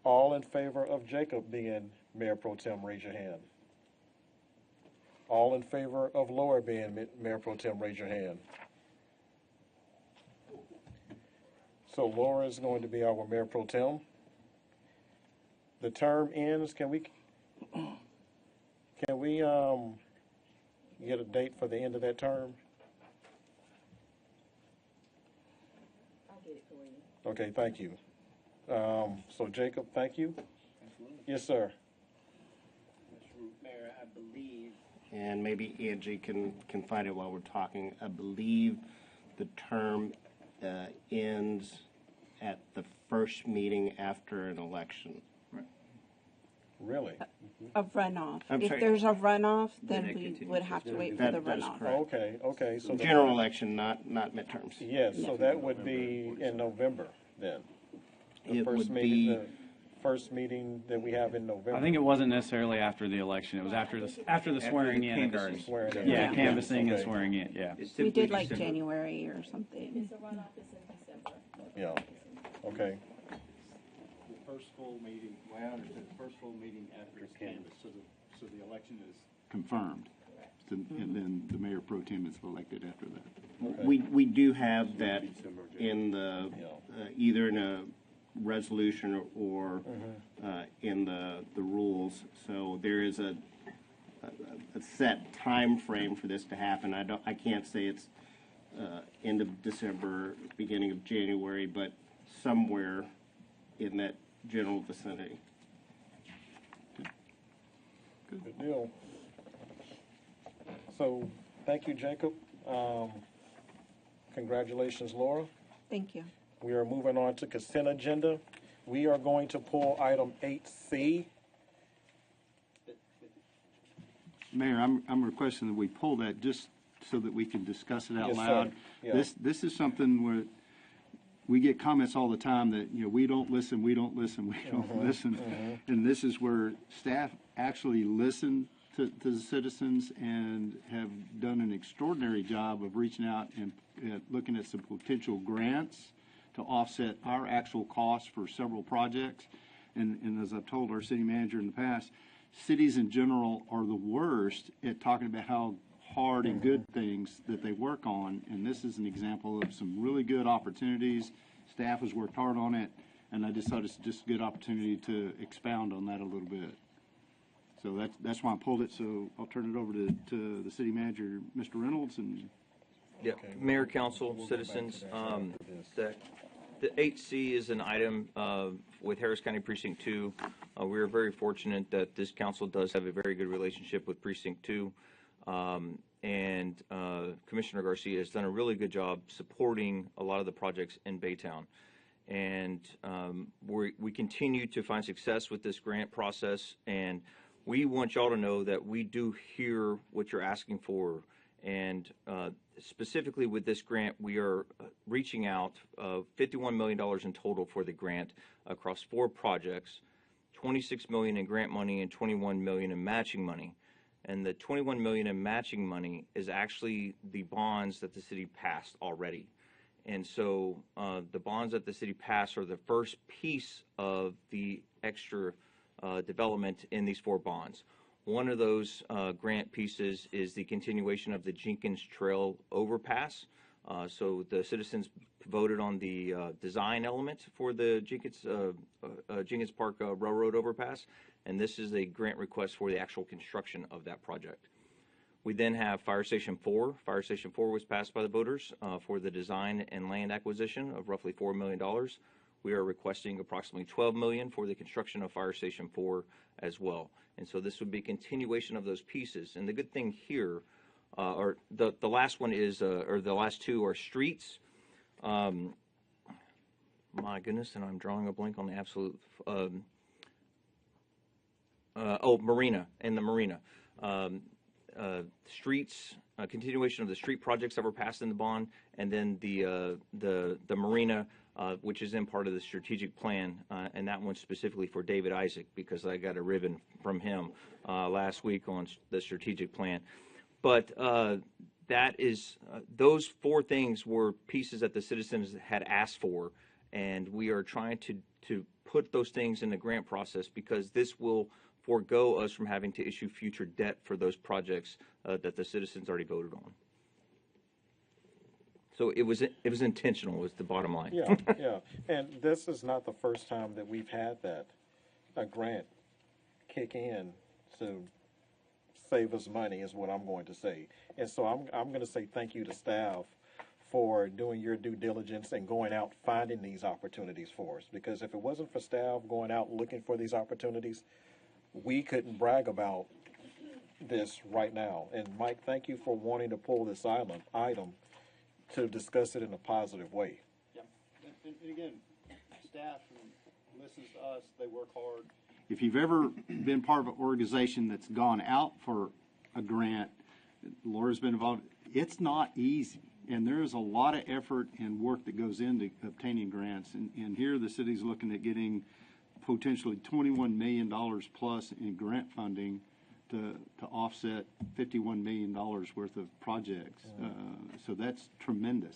All in favor of Jacob being Mayor Pro Tem, raise your hand. All in favor of Laura being Mayor Pro Tem, raise your hand. So Laura is going to be our Mayor Pro Tem. The term ends. Can we get a date for the end of that term? I'll get it for you. Okay, thank you. So Jacob, thank you. Yes, sir. Mayor, I believe, and maybe Angie can find it while we're talking, I believe the term ends at the first meeting after an election. Really? A runoff. I'm If sorry. there's a runoff, Then then it we continues. would have to wait for That- the that is runoff. correct. Okay, so General election, not midterms. Yes, so that would be in November then. The It first would meeting, be- the first meeting that we have in November. I think it wasn't necessarily after the election. It was after the swearing in. I guess. Swearing in. Yeah, canvassing and Okay. swearing in. Yeah. We did like January or something. Yeah, okay. The first full meeting, well, I understand, the first full meeting after it's canvassed, so the election is confirmed. And then the mayor pro tem is elected after that. We do have that in the, either in a resolution or in the rules. So there is a set time frame for this to happen. I can't say it's end of December, beginning of January, but somewhere in that general vicinity. Good deal. So, thank you, Jacob. Congratulations, Laura. Thank you. We are moving on to consent agenda. We are going to pull item 8C. Mayor, I'm requesting that we pull that just so that we can discuss it out Yes, sir. loud. Yeah. This is something where we get comments all the time that, we don't listen, we don't listen, we don't listen. And this is where staff actually listen to the citizens and have done an extraordinary job of reaching out and looking at some potential grants to offset our actual costs for several projects. And as I've told our city manager in the past, cities in general are the worst at talking about how hard and good things that they work on. And this is an example of some really good opportunities. Staff has worked hard on it, and I just thought it's just a good opportunity to expound on that a little bit. So that's why I pulled it. So I'll turn it over to the city manager, Mr. Reynolds, and Yeah, Mayor, Council, citizens, the 8C is an item with Harris County Precinct 2. We are very fortunate that this council does have a very good relationship with Precinct 2. And Commissioner Garcia has done a really good job supporting a lot of the projects in Baytown. And we continue to find success with this grant process, and we want y'all to know that we do hear what you're asking for. And specifically with this grant, we are reaching out $51 million in total for the grant across 4 projects, $26 million in grant money and $21 million in matching money. And the $21 million in matching money is actually the bonds that the city passed already. And so the bonds that the city passed are the first piece of the extra development in these 4 bonds. One of those grant pieces is the continuation of the Jenkins Trail overpass. So the citizens voted on the design element for the Jenkins Park Railroad overpass, and this is a grant request for the actual construction of that project. We then have Fire Station 4. Fire Station 4 was passed by the voters for the design and land acquisition of roughly $4 million. We are requesting approximately $12 million for the construction of Fire Station 4 as well. And so this would be a continuation of those pieces. And the good thing here, or the last one is, or the last 2 are streets. My goodness, and I'm drawing a blank on the absolute. Marina, and the marina. Streets, continuation of the street projects that were passed in the bond, and then the marina, which is in part of the strategic plan, and that one's specifically for David Isaac, because I got a ribbon from him last week on the strategic plan. But that is those four things were pieces that the citizens had asked for, and we are trying to put those things in the grant process because this will forego us from having to issue future debt for those projects that the citizens already voted on. So it was intentional, was the bottom line. Yeah, yeah. And this is not the first time that we've had a grant kick in to save us money is what I'm going to say. And so I'm going to say thank you to staff for doing your due diligence and going out finding these opportunities for us. Because if it wasn't for staff going out looking for these opportunities, we couldn't brag about this right now. And Mike, thank you for wanting to pull this item to discuss it in a positive way. Yeah. And again, staff listens to us, they work hard. If you've ever been part of an organization that's gone out for a grant, Laura's been involved, it's not easy. And there's a lot of effort and work that goes into obtaining grants. And here the city's looking at getting potentially $21 million plus in grant funding to offset $51 million worth of projects. So that's tremendous.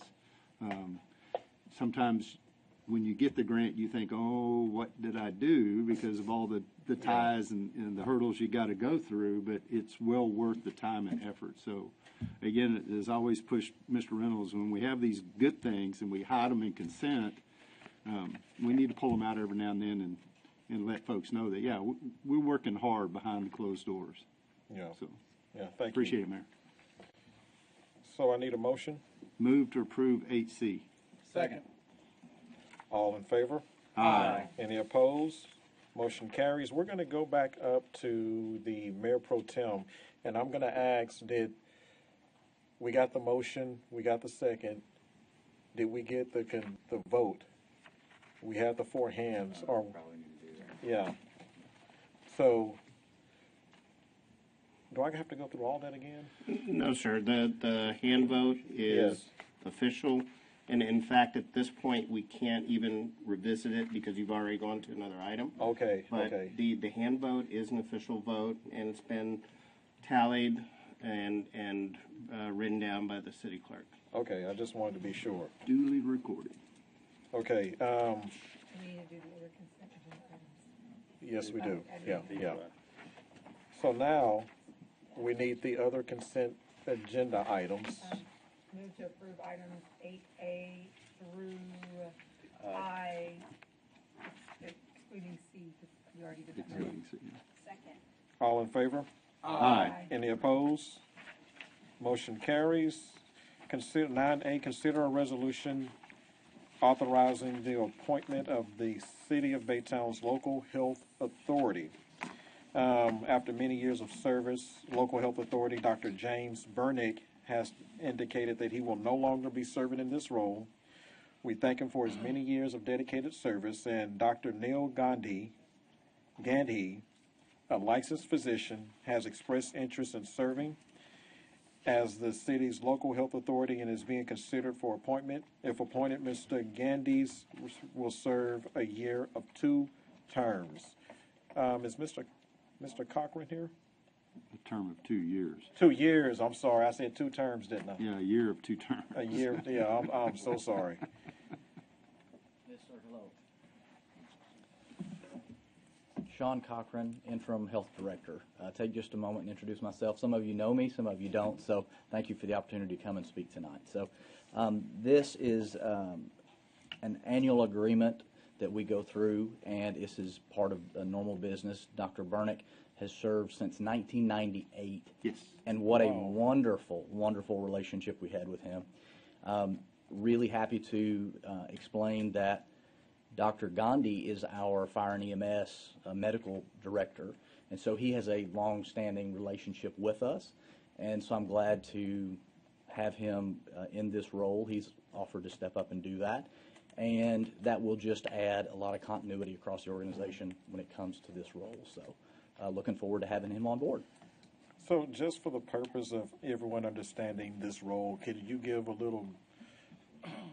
Sometimes when you get the grant, you think, oh, what did I do? Because of all the ties and the hurdles you got to go through, but it's well worth the time and effort. So again, as I always push Mr. Reynolds, when we have these good things and we hide them in consent, we need to pull them out every now and then and let folks know that, yeah, we're working hard behind the closed doors. Yeah. So, yeah, thank appreciate you. it, Mayor. So I need a motion. Move to approve 8C. Second. All in favor? Aye. Any opposed? Motion carries. We're going to go back up to the Mayor Pro Tem, and I'm going to ask, we got the motion, we got the second, did we get the vote? We have the four hands. Or, yeah. So, do I have to go through all that again? No, sir. The hand vote is official. And in fact, at this point, we can't even revisit it because you've already gone to another item. Okay, But okay. the hand vote is an official vote, and it's been tallied and written down by the city clerk. Okay, I just wanted to be sure. Duly recorded. Okay, We need to do the other consent agenda items. yes, we do. Yeah, yeah. So now, we need the other consent agenda items. Move to approve items 8A through I, excluding C, because we already did that. Second. All in favor? Aye. Any opposed? Motion carries. Consider 9A, consider a resolution authorizing the appointment of the City of Baytown's Local Health Authority. After many years of service, Local Health Authority, Dr. James Bernick has indicated that he will no longer be serving in this role. We thank him for his many years of dedicated service, and Dr. Neil Gandhi, a licensed physician, has expressed interest in serving as the city's local health authority and is being considered for appointment. If appointed, Mr. Gandhi's will serve a year of 2 terms. Is Mr. Cochran here? A term of 2 years. 2 years. I'm sorry. I said 2 terms, didn't I? Yeah, a year of 2 terms. A year. Yeah, I'm so sorry. Yes, sir. Hello. Sean Cochran, Interim Health Director. Take just a moment and introduce myself. Some of you know me, some of you don't, so thank you for the opportunity to come and speak tonight. So this is an annual agreement that we go through, and this is part of a normal business. Dr. Bernick has served since 1998. Yes. And what a wonderful, wonderful relationship we had with him. Really happy to explain that Dr. Gandhi is our Fire and EMS medical director, and so he has a long-standing relationship with us, and so I'm glad to have him in this role. He's offered to step up and do that, and that will just add a lot of continuity across the organization when it comes to this role. So looking forward to having him on board. So just for the purpose of everyone understanding this role, could you give a little,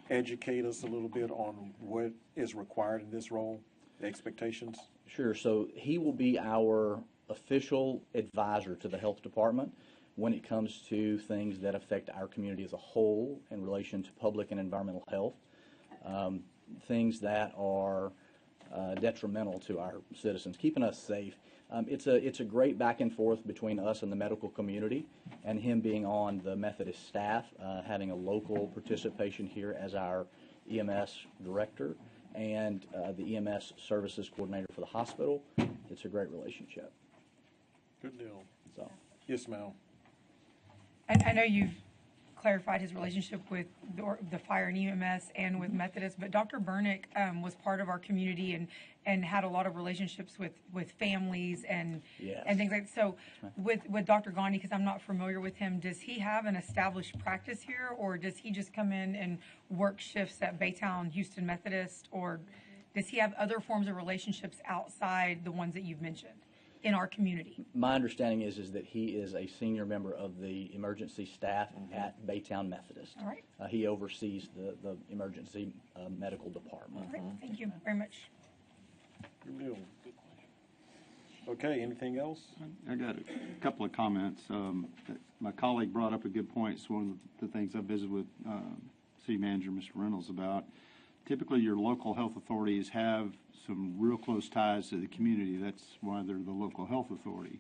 educate us a little bit on what is required in this role, the expectations? Sure. So he will be our official advisor to the health department. when it comes to things that affect our community as a whole in relation to public and environmental health, things that are detrimental to our citizens, keeping us safe. It's a great back and forth between us and the medical community, and him being on the Methodist staff, having a local participation here as our EMS director and the EMS services coordinator for the hospital. It's a great relationship. Good deal. So, yes, ma'am. I know you've clarified his relationship with the fire and EMS and with Methodist, but Dr. Burnick was part of our community and had a lot of relationships with families and Yes. and things like that. So with Dr. Gandhi, because I'm not familiar with him, does he have an established practice here, or does he just come in and work shifts at Baytown Houston Methodist, or does he have other forms of relationships outside the ones that you've mentioned in our community? my understanding is that he is a senior member of the emergency staff at Baytown Methodist. All right. He oversees the emergency medical department. All right, thank you very much. Good deal. Okay, anything else? I got a couple of comments. My colleague brought up a good point. It's one of the things I visited with City Manager Mr. Reynolds about. Typically, your local health authorities have some real close ties to the community. That's why they're the local health authority.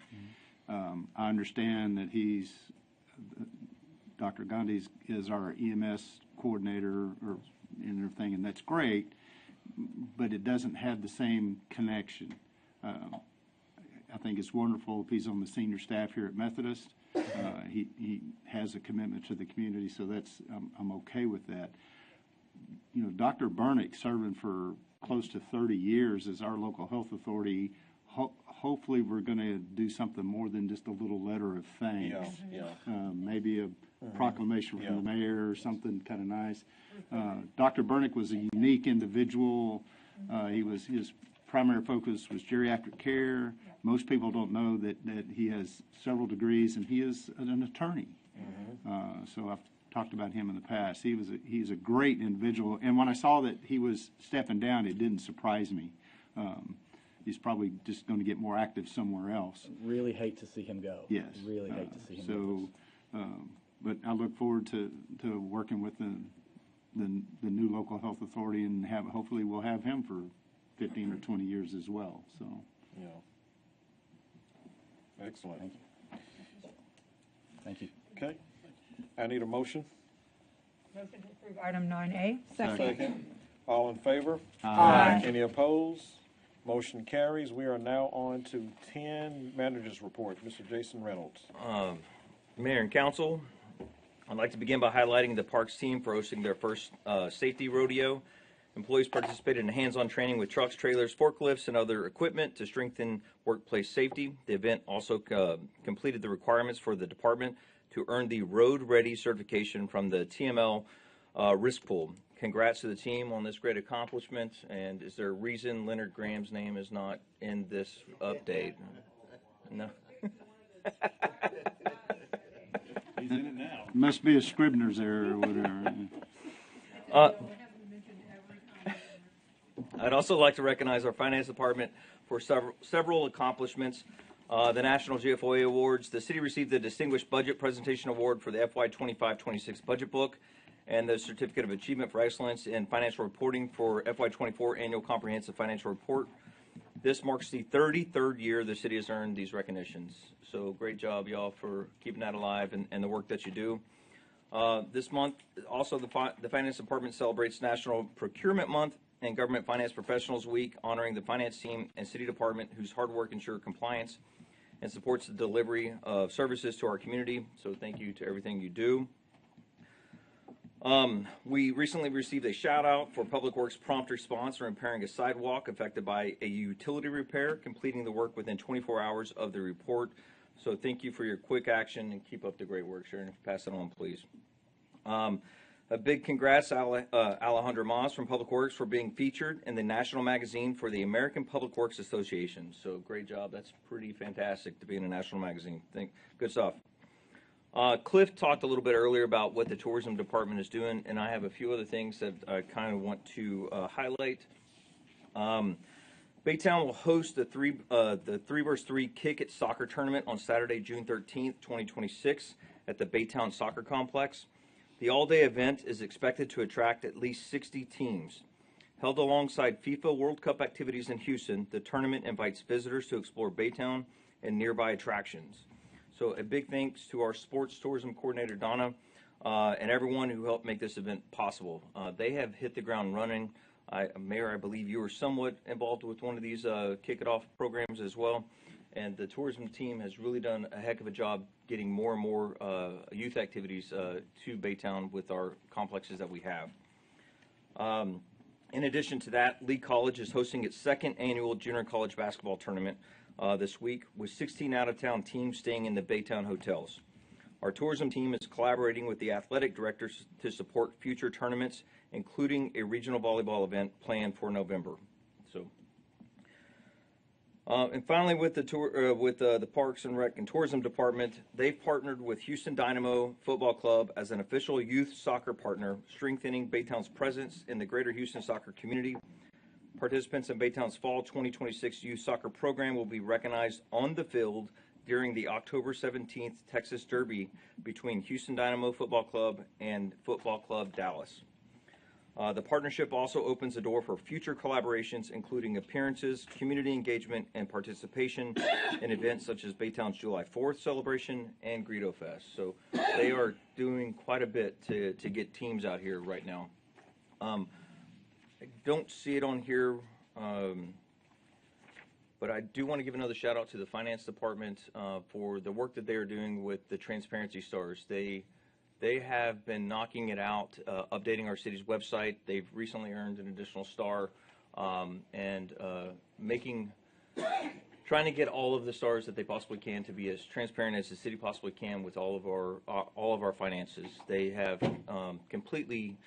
I understand that Dr. Gandhi is our EMS coordinator and everything, and that's great, but it doesn't have the same connection. I think it's wonderful if he's on the senior staff here at Methodist. He has a commitment to the community, so I'm okay with that. You know, Dr. Burnick serving for close to 30 years as our local health authority. Hopefully we're going to do something more than just a little letter of thanks. Maybe a proclamation from the mayor or something kind of nice. Dr. Burnick was a unique individual. His primary focus was geriatric care. Most people don't know that he has several degrees, and he is an attorney. So I've talked about him in the past. He's a great individual, and when I saw that he was stepping down, it didn't surprise me. He's probably just going to get more active somewhere else. Really hate to see him go. Yes. Really hate to see him go. But I look forward to working with the new local health authority, and hopefully we'll have him for 15 or 20 years as well. So. Yeah. Excellent. Thank you. Thank you. Okay. I need a motion. Motion to approve item 9A. Second. All in favor? Aye. Any opposed? Motion carries. We are now on to 10, Manager's Report. Mr. Jason Reynolds. Mayor and Council, I'd like to begin by highlighting the Parks team for hosting their first safety rodeo. Employees participated in hands-on training with trucks, trailers, forklifts, and other equipment to strengthen workplace safety. The event also completed the requirements for the department to earn the Road Ready certification from the TML risk pool. Congrats to the team on this great accomplishment. And is there a reason Leonard Graham's name is not in this update? No. He's in it now. Must be a Scribner's error or whatever. I'd also like to recognize our finance department for several accomplishments. The National GFOA Awards. The city received the Distinguished Budget Presentation Award for the FY 25-26 budget book and the Certificate of Achievement for Excellence in Financial Reporting for FY 24 Annual Comprehensive Financial Report. This marks the 33rd year the city has earned these recognitions. So great job, y'all, for keeping that alive and the work that you do. This month, also the Finance Department celebrates National Procurement Month and Government Finance Professionals Week, honoring the finance team and city department whose hard work ensure compliance and supports the delivery of services to our community. So thank you to everything you do. We recently received a shout out for Public Works prompt response for repairing a sidewalk affected by a utility repair, completing the work within 24 hours of the report. So thank you for your quick action and keep up the great work, Sharon. Pass it on, please. A big congrats to Alejandra Moss from Public Works for being featured in the national magazine for the American Public Works Association. So great job. That's pretty fantastic to be in a national magazine. Good stuff. Cliff talked a little bit earlier about what the tourism department is doing, and I have a few other things that I kind of want to highlight. Baytown will host the 3vs3 Kick It Soccer Tournament on Saturday, June 13th, 2026 at the Baytown Soccer Complex. The all-day event is expected to attract at least 60 teams. Held alongside FIFA World Cup activities in Houston, the tournament invites visitors to explore Baytown and nearby attractions. So a big thanks to our sports tourism coordinator, Donna, and everyone who helped make this event possible. They have hit the ground running. Mayor, I believe you were somewhat involved with one of these Kick It Off programs as well. And the tourism team has really done a heck of a job getting more and more youth activities to Baytown with our complexes that we have. In addition to that, Lee College is hosting its second annual junior college basketball tournament this week, with 16 out-of-town teams staying in the Baytown hotels. Our tourism team is collaborating with the athletic directors to support future tournaments, including a regional volleyball event planned for November. And finally, with the Parks and Rec and Tourism Department, they've partnered with Houston Dynamo Football Club as an official youth soccer partner, strengthening Baytown's presence in the greater Houston soccer community. Participants in Baytown's Fall 2026 youth soccer program will be recognized on the field during the October 17th Texas Derby between Houston Dynamo Football Club and Football Club Dallas. The partnership also opens the door for future collaborations, including appearances, community engagement, and participation in events such as Baytown's July 4th celebration and Greedo Fest. So they are doing quite a bit to get teams out here right now. I don't see it on here, but I do want to give another shout out to the finance department for the work that they are doing with the Transparency Stars. They have been knocking it out, updating our city's website. They've recently earned an additional star, and trying to get all of the stars that they possibly can to be as transparent as the city possibly can with all of our finances. They have completely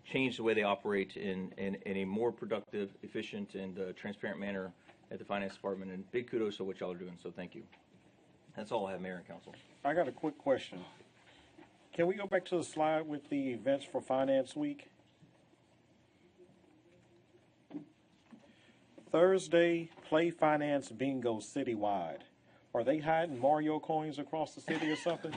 changed the way they operate in a more productive, efficient, and transparent manner at the finance department. And big kudos to what y'all are doing. So thank you. That's all I have, Mayor and Council. I got a quick question. Can we go back to the slide with the events for Finance Week? Thursday, Play Finance Bingo citywide. Are they hiding Mario coins across the city or something?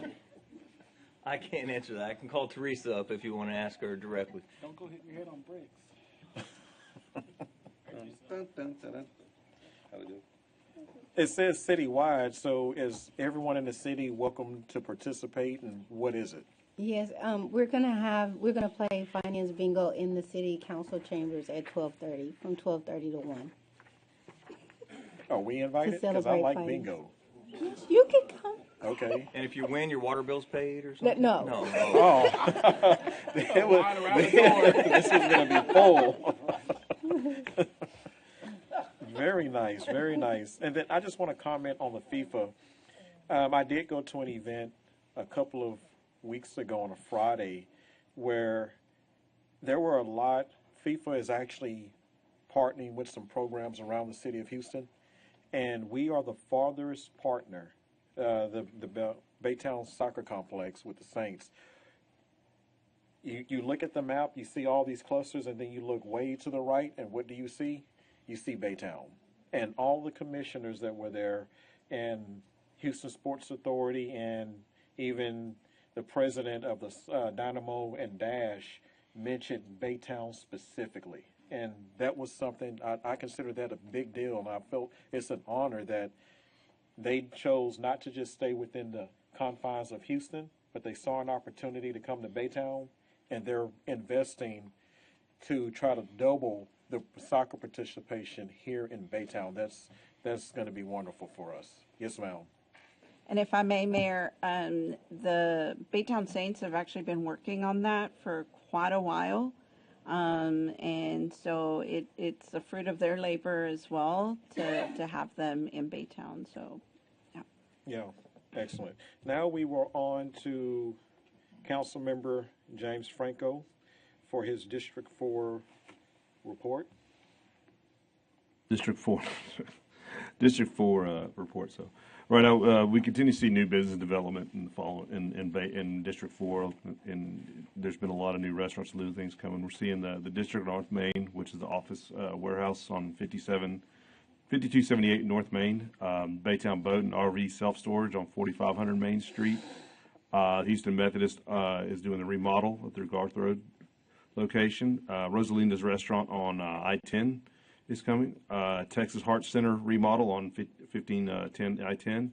I can't answer that. I can call Teresa up if you want to ask her directly. Don't go hit your head on bricks. Dun, dun, dun, dun. How we doing? It says citywide, so is everyone in the city welcome to participate, and what is it? Yes, we're gonna play finance bingo in the city council chambers at 12:30, from 12:30 to 1. Are we invited? Because I celebrate like finance. bingo. You can come. Okay. And if you win, your water bill's paid or something? No. No. Oh. This is going to be full. Very nice, very nice. And then I just want to comment on the FIFA. I did go to an event a couple of weeks ago on a Friday where there were a lot. FIFA is actually partnering with some programs around the city of Houston, and we are the farthest partner, the Baytown Soccer Complex with the Saints. You look at the map, you see all these clusters, and then you look way to the right, and what do you see? You see Baytown. And all the commissioners that were there, and Houston Sports Authority, and even the president of the Dynamo and Dash mentioned Baytown specifically. And that was something, I consider that a big deal, and I felt it's an honor that they chose not to just stay within the confines of Houston, but they saw an opportunity to come to Baytown, and they're investing to try to double the soccer participation here in Baytown. That's going to be wonderful for us. Yes, ma'am. And if I may, Mayor, the Baytown Saints have actually been working on that for quite a while. And so it's the fruit of their labor as well to have them in Baytown. So, yeah. Yeah, excellent. Now we were on to Councilmember James Franco for his District 4 report. District 4 report. So right now we continue to see new business development in the fall in District 4, and there's been a lot of new restaurants and other things coming. We're seeing the District North Main, which is the office warehouse on 57 5278 North Main, Baytown Boat and RV Self-Storage on 4500 Main Street. Houston Methodist is doing the remodel at their Garth Road location. Rosalinda's Restaurant on I-10 is coming. Texas Heart Center remodel on 1510 I-10.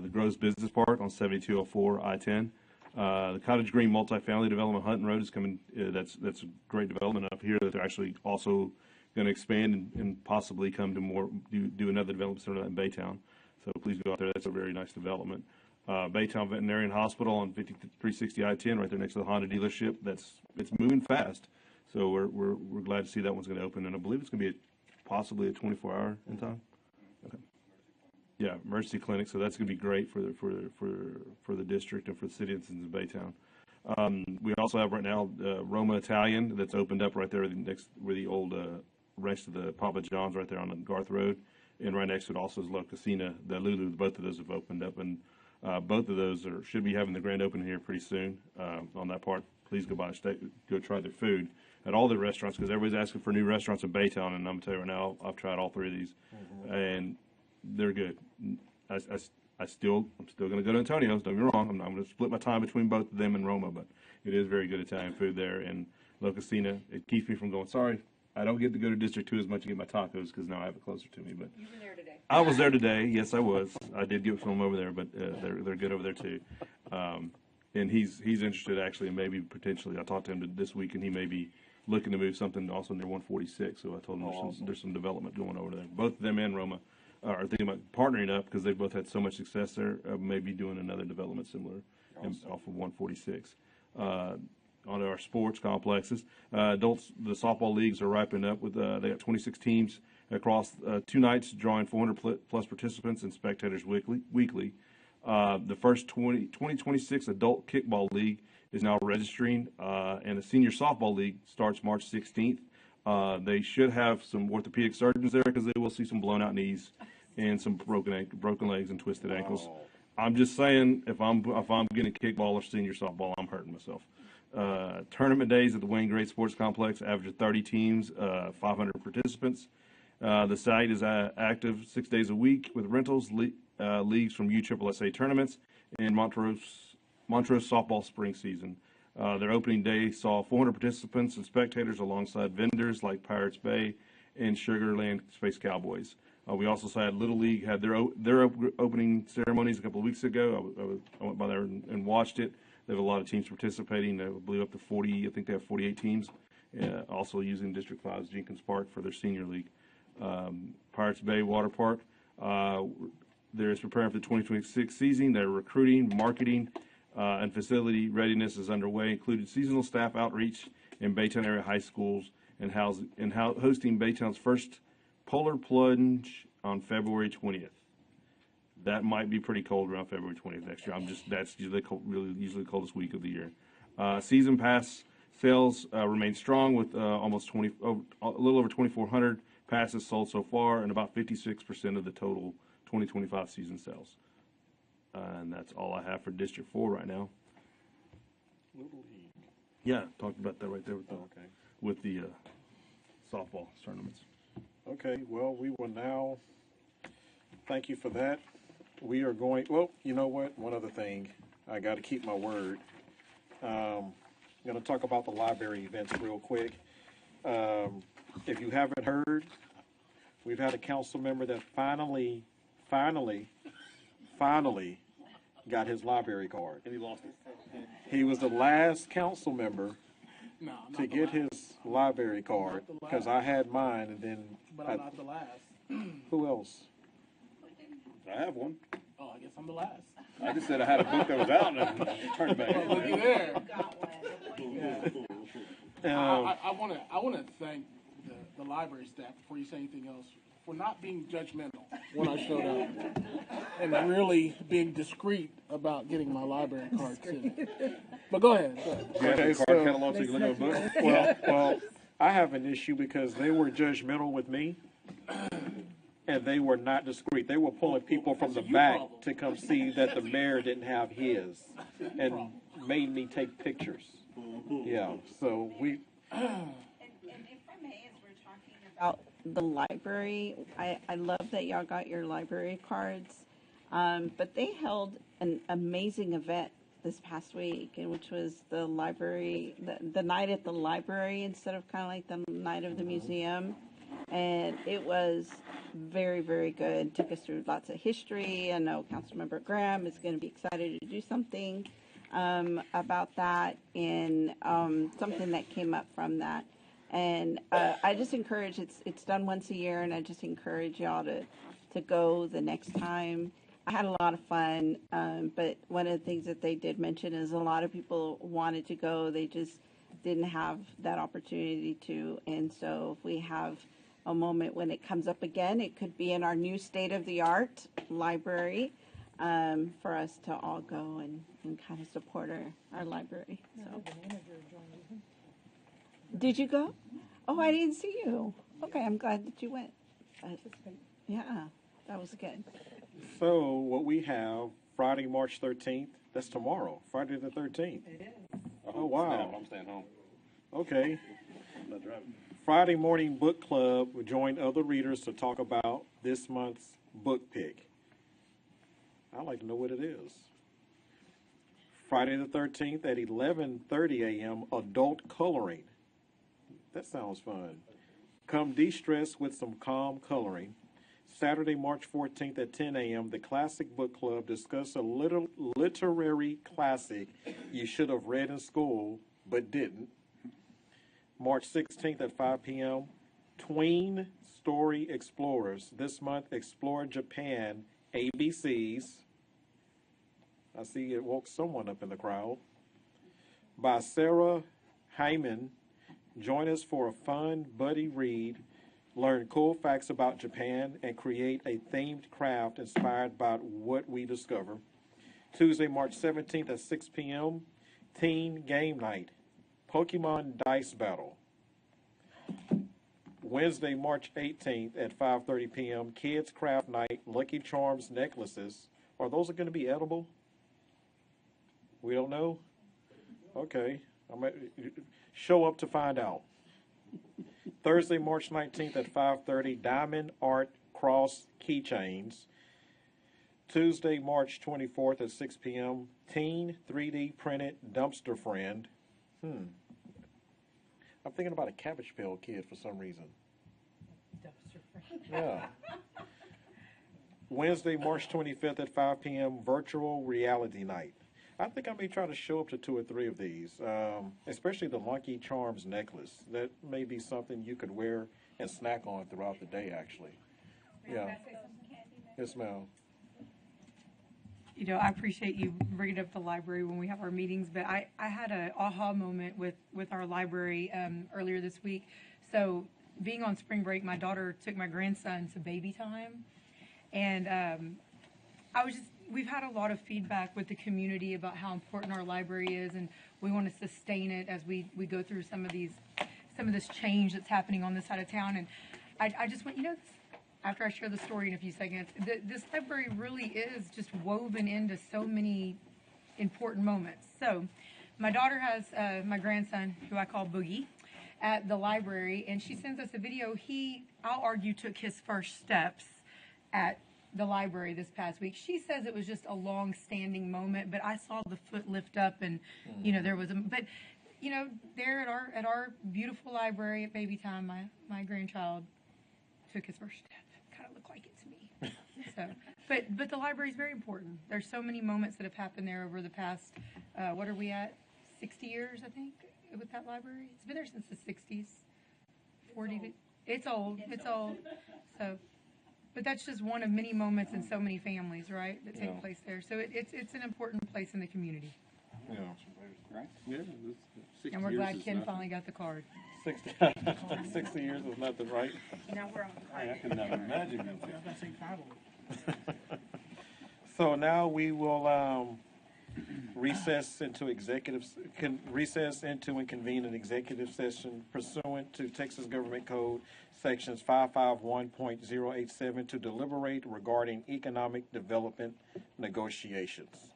The Groves Business Park on 7204 I-10. The Cottage Green multifamily development Hunton Road is coming. That's a great development up here that they're actually also going to expand and possibly come to more do another development center in Baytown. So please go out there. That's a very nice development. Baytown Veterinarian Hospital on 5360 I-10, right there next to the Honda dealership. It's moving fast. So we're glad to see that one's going to open, and I believe it's going to be possibly a 24-hour in time. Okay. Yeah, emergency clinic. So that's going to be great for the district and for the citizens of Baytown. We also have right now Roma Italian that's opened up right there next where the old rest of the Papa John's right there on the Garth Road, and right next to it also is La Casina, the Lulu. Both of those have opened up, and both of those should be having the grand opening here pretty soon. On that part, please go go try their food at all the restaurants, because everybody's asking for new restaurants in Baytown, and I'm gonna tell you right now, I've tried all three of these, and they're good. I'm still gonna go to Antonio's. Don't get me wrong. I'm gonna split my time between both of them and Roma, but it is very good Italian food there. And La Casina, it keeps me from going, sorry, I don't get to go to District 2 as much to get my tacos because now I have it closer to me. But You were there today. I was there today. Yes, I was. I did get some over there, but they're good over there too. And he's interested actually, and maybe potentially. I talked to him this week, and he may be looking to move something also near 146. So I told him there's some development going over there. Both of them and Roma are thinking about partnering up because they've both had so much success there. Maybe doing another development similar off of 146. On our sports complexes, adults, the softball leagues are wrapping up with they got 26 teams across 2 nights, drawing 400 plus participants and spectators weekly. The first 2026 adult kickball league is now registering, and the senior softball league starts March 16th. They should have some orthopedic surgeons there because they will see some blown out knees and some broken legs and twisted ankles. I'm just saying, if I'm getting kickball or senior softball, I'm hurting myself. Tournament days at the Wayne Great Sports Complex average 30 teams, 500 participants. The site is active 6 days a week with rentals, leagues from USSSA tournaments, and Montrose softball spring season. Their opening day saw 400 participants and spectators alongside vendors like Pirates Bay and Sugarland Space Cowboys. We also saw Little League had their opening ceremonies a couple of weeks ago. I went by there and watched it. They have a lot of teams participating. I believe up to 40. I think they have 48 teams. Also using District 5's Jenkins Park for their senior league. Pirates Bay Water Park. They're preparing for the 2026 season. They're recruiting, marketing, and facility readiness is underway, including seasonal staff outreach in Baytown area high schools and hosting Baytown's first Polar Plunge on February 20th. That might be pretty cold around February 20th next year. That's usually usually the coldest week of the year. Season pass sales remain strong with a little over 2,400 passes sold so far, and about 56% of the total 2025 season sales. And that's all I have for District 4 right now. Yeah, talked about that right there with the softball tournaments. Okay, well, we will now, thank you for that. We are going, well, you know what? One other thing. I got to keep my word. I'm going to talk about the library events real quick. If you haven't heard, we've had a council member that finally got his library card. And he lost it. He was the last council member to get his library card because I had mine, and then. But I'm not the last. Who else? I have one. Oh, I guess I'm the last. I just said I had a book that was out and turned it back in. Looky there. I want to thank the library staff before you say anything else for not being judgmental when I showed up and really being discreet about getting my library card too. But go ahead. Okay, so catalog so you can look at a book. Well, I have an issue because they were judgmental with me, and they were not discreet. They were pulling people from the back to come see that the mayor didn't have his, and made me take pictures. Yeah, so we. And if I may, as we're talking about the library. I love that y'all got your library cards. But they held an amazing event this past week, which was the library, the night at the library instead of kind of like the night of the museum. And it was very, very good. Took us through lots of history. I know Councilmember Graham is going to be excited to do something about that, and something that came up from that. And I just encourage, it's done once a year, and I just encourage y'all to go the next time. I had a lot of fun, but one of the things that they did mention is a lot of people wanted to go. They just didn't have that opportunity to. And so if we have a moment when it comes up again, it could be in our new state-of-the-art library for us to all go and kind of support our library. So. Did you go? Oh, I didn't see you. Okay, I'm glad that you went. Yeah, that was good. So what we have Friday, March 13th, that's tomorrow, Friday the 13th. It is. Oh, wow. I'm staying home. Okay. I'm not driving. Friday morning book club will join other readers to talk about this month's book pick. I'd like to know what it is. Friday the 13th at 11:30 a.m., adult coloring. That sounds fun. Come de-stress with some calm coloring. Saturday, March 14th at 10 a.m., the Classic Book Club discuss a literary classic you should have read in school but didn't. March 16th at 5 p.m., Tween Story Explorers. This month, explore Japan ABCs. I see it woke someone up in the crowd. By Sarah Hyman. Join us for a fun buddy read. Learn cool facts about Japan and create a themed craft inspired by what we discover. Tuesday, March 17th at 6 p.m., Teen Game Night, Pokemon Dice Battle. Wednesday, March 18th at 5:30 p.m., Kids Craft Night, Lucky Charms necklaces. Are those going to be edible? We don't know? Okay. Show up to find out. Thursday, March 19th at 5:30, Diamond Art Cross Keychains. Tuesday, March 24th at 6 p.m., Teen 3D Printed Dumpster Friend. I'm thinking about a Cabbage Pail Kid for some reason. Dumpster friend. Yeah. Wednesday, March 25th at 5 p.m., Virtual Reality Night. I think I may try to show up to 2 or 3 of these, especially the Lucky Charms necklace. That may be something you could wear and snack on throughout the day, actually. Yeah. Yes, ma'am. You know, I appreciate you bringing up the library when we have our meetings, but I had an aha moment with our library earlier this week. So being on spring break, my daughter took my grandson to baby time, and we've had a lot of feedback with the community about how important our library is, and we want to sustain it as we go through some of this change that's happening on this side of town. And I just want, after I share the story in a few seconds, this library really is just woven into so many important moments. So my daughter has my grandson, who I call Boogie, at the library, and she sends us a video. I'll argue, took his first steps at the library this past week. She says it was just a long-standing moment, but I saw the foot lift up, and there was there at our beautiful library at baby time, my grandchild took his first step. Kind of looked like it to me. So, but the library is very important. There's so many moments that have happened there over the past. What are we at? 60 years, I think, with that library. It's been there since the 60s. 40. It's old. It's old. So. But that's just one of many moments in so many families, right, that take place there. So it's an important place in the community. Yeah. Right? Yeah. And we're glad Ken finally got the card. 60 years is nothing, right? Now we're on the card. I could not imagine. I was about to say 5. So now we will recess into and convene an executive session pursuant to Texas Government Code Sections 551.087 to deliberate regarding economic development negotiations.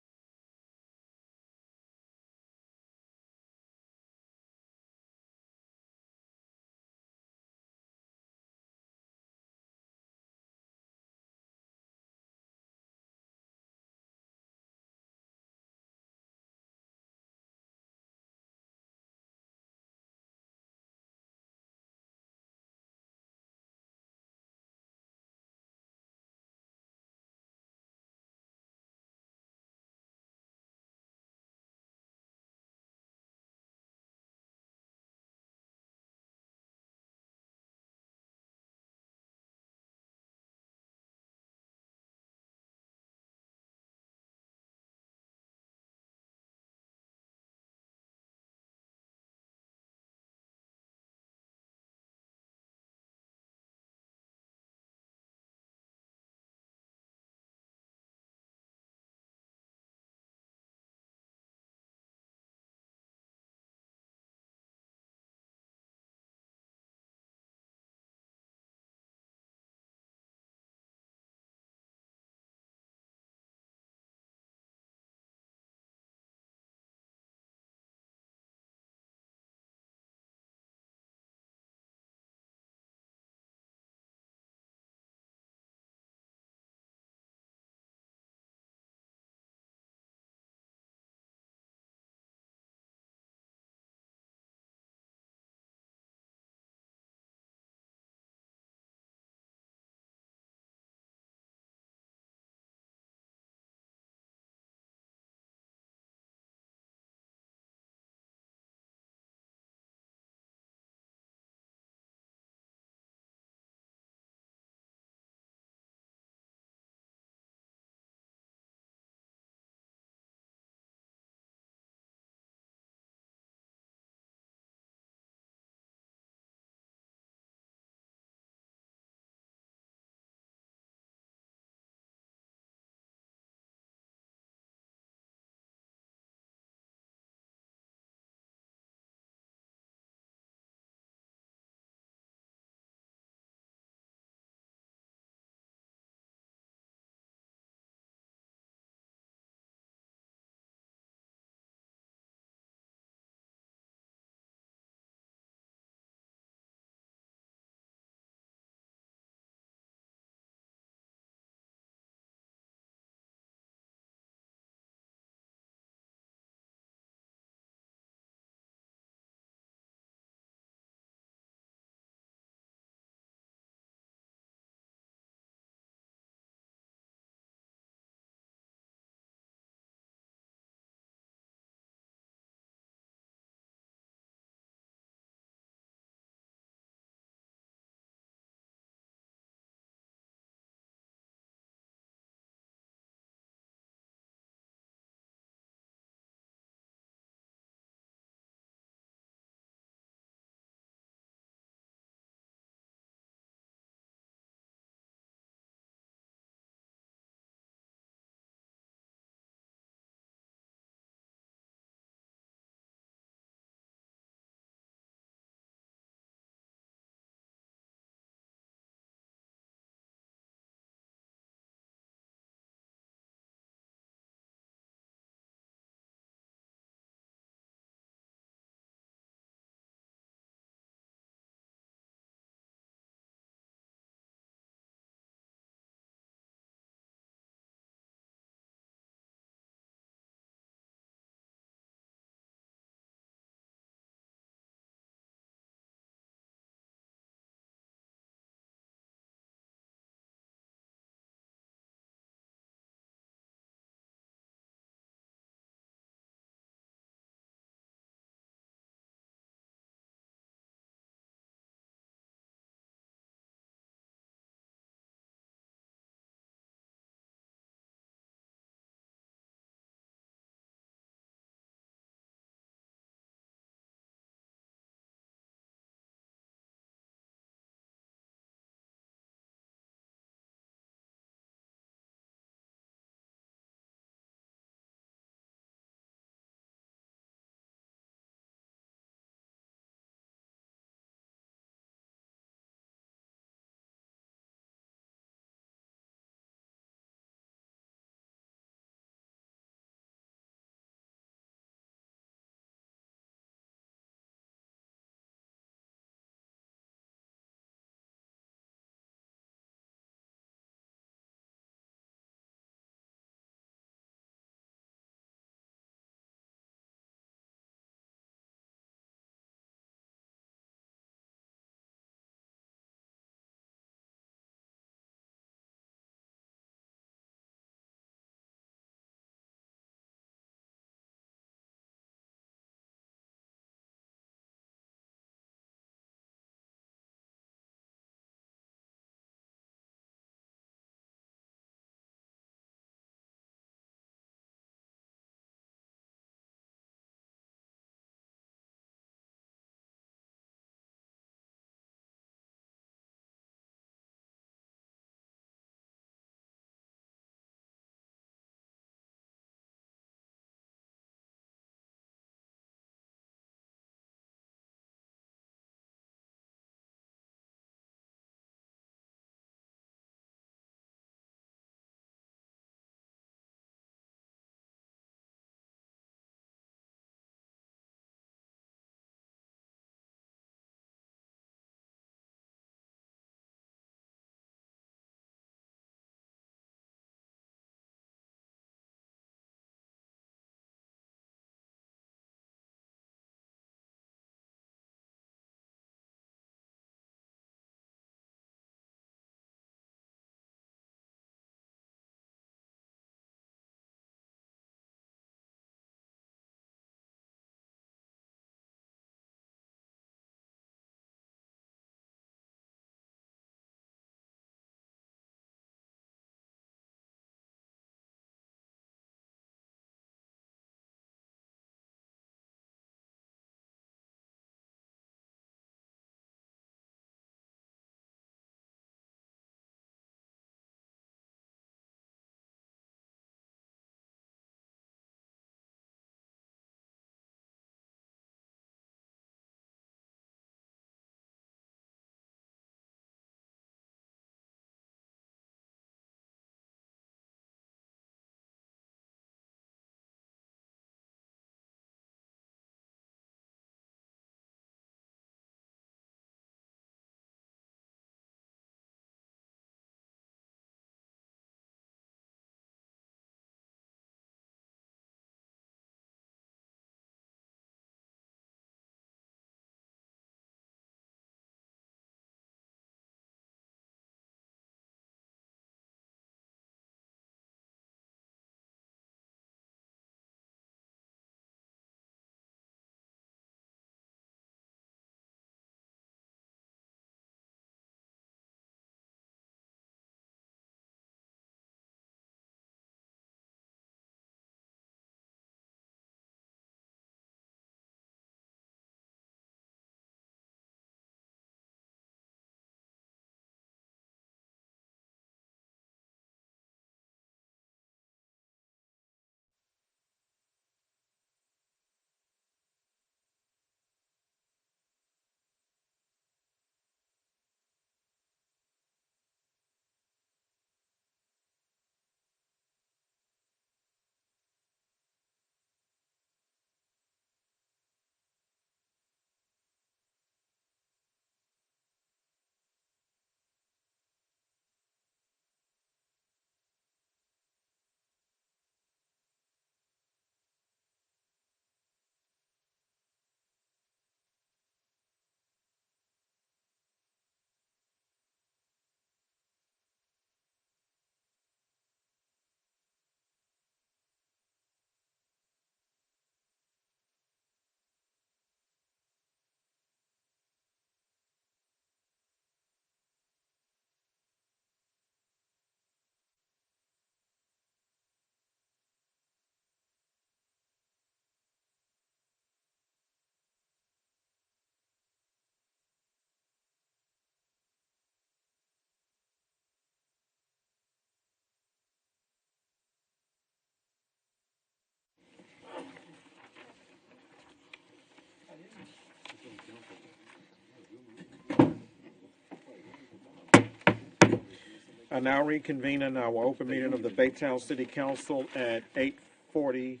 I now reconvene in our open meeting of the Baytown City Council at 8:40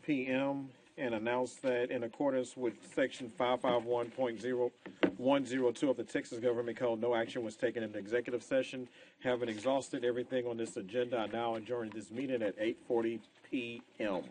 p.m. and announce that in accordance with section 551.0102 of the Texas Government Code, no action was taken in the executive session. Having exhausted everything on this agenda, I now adjourn this meeting at 8:40 p.m.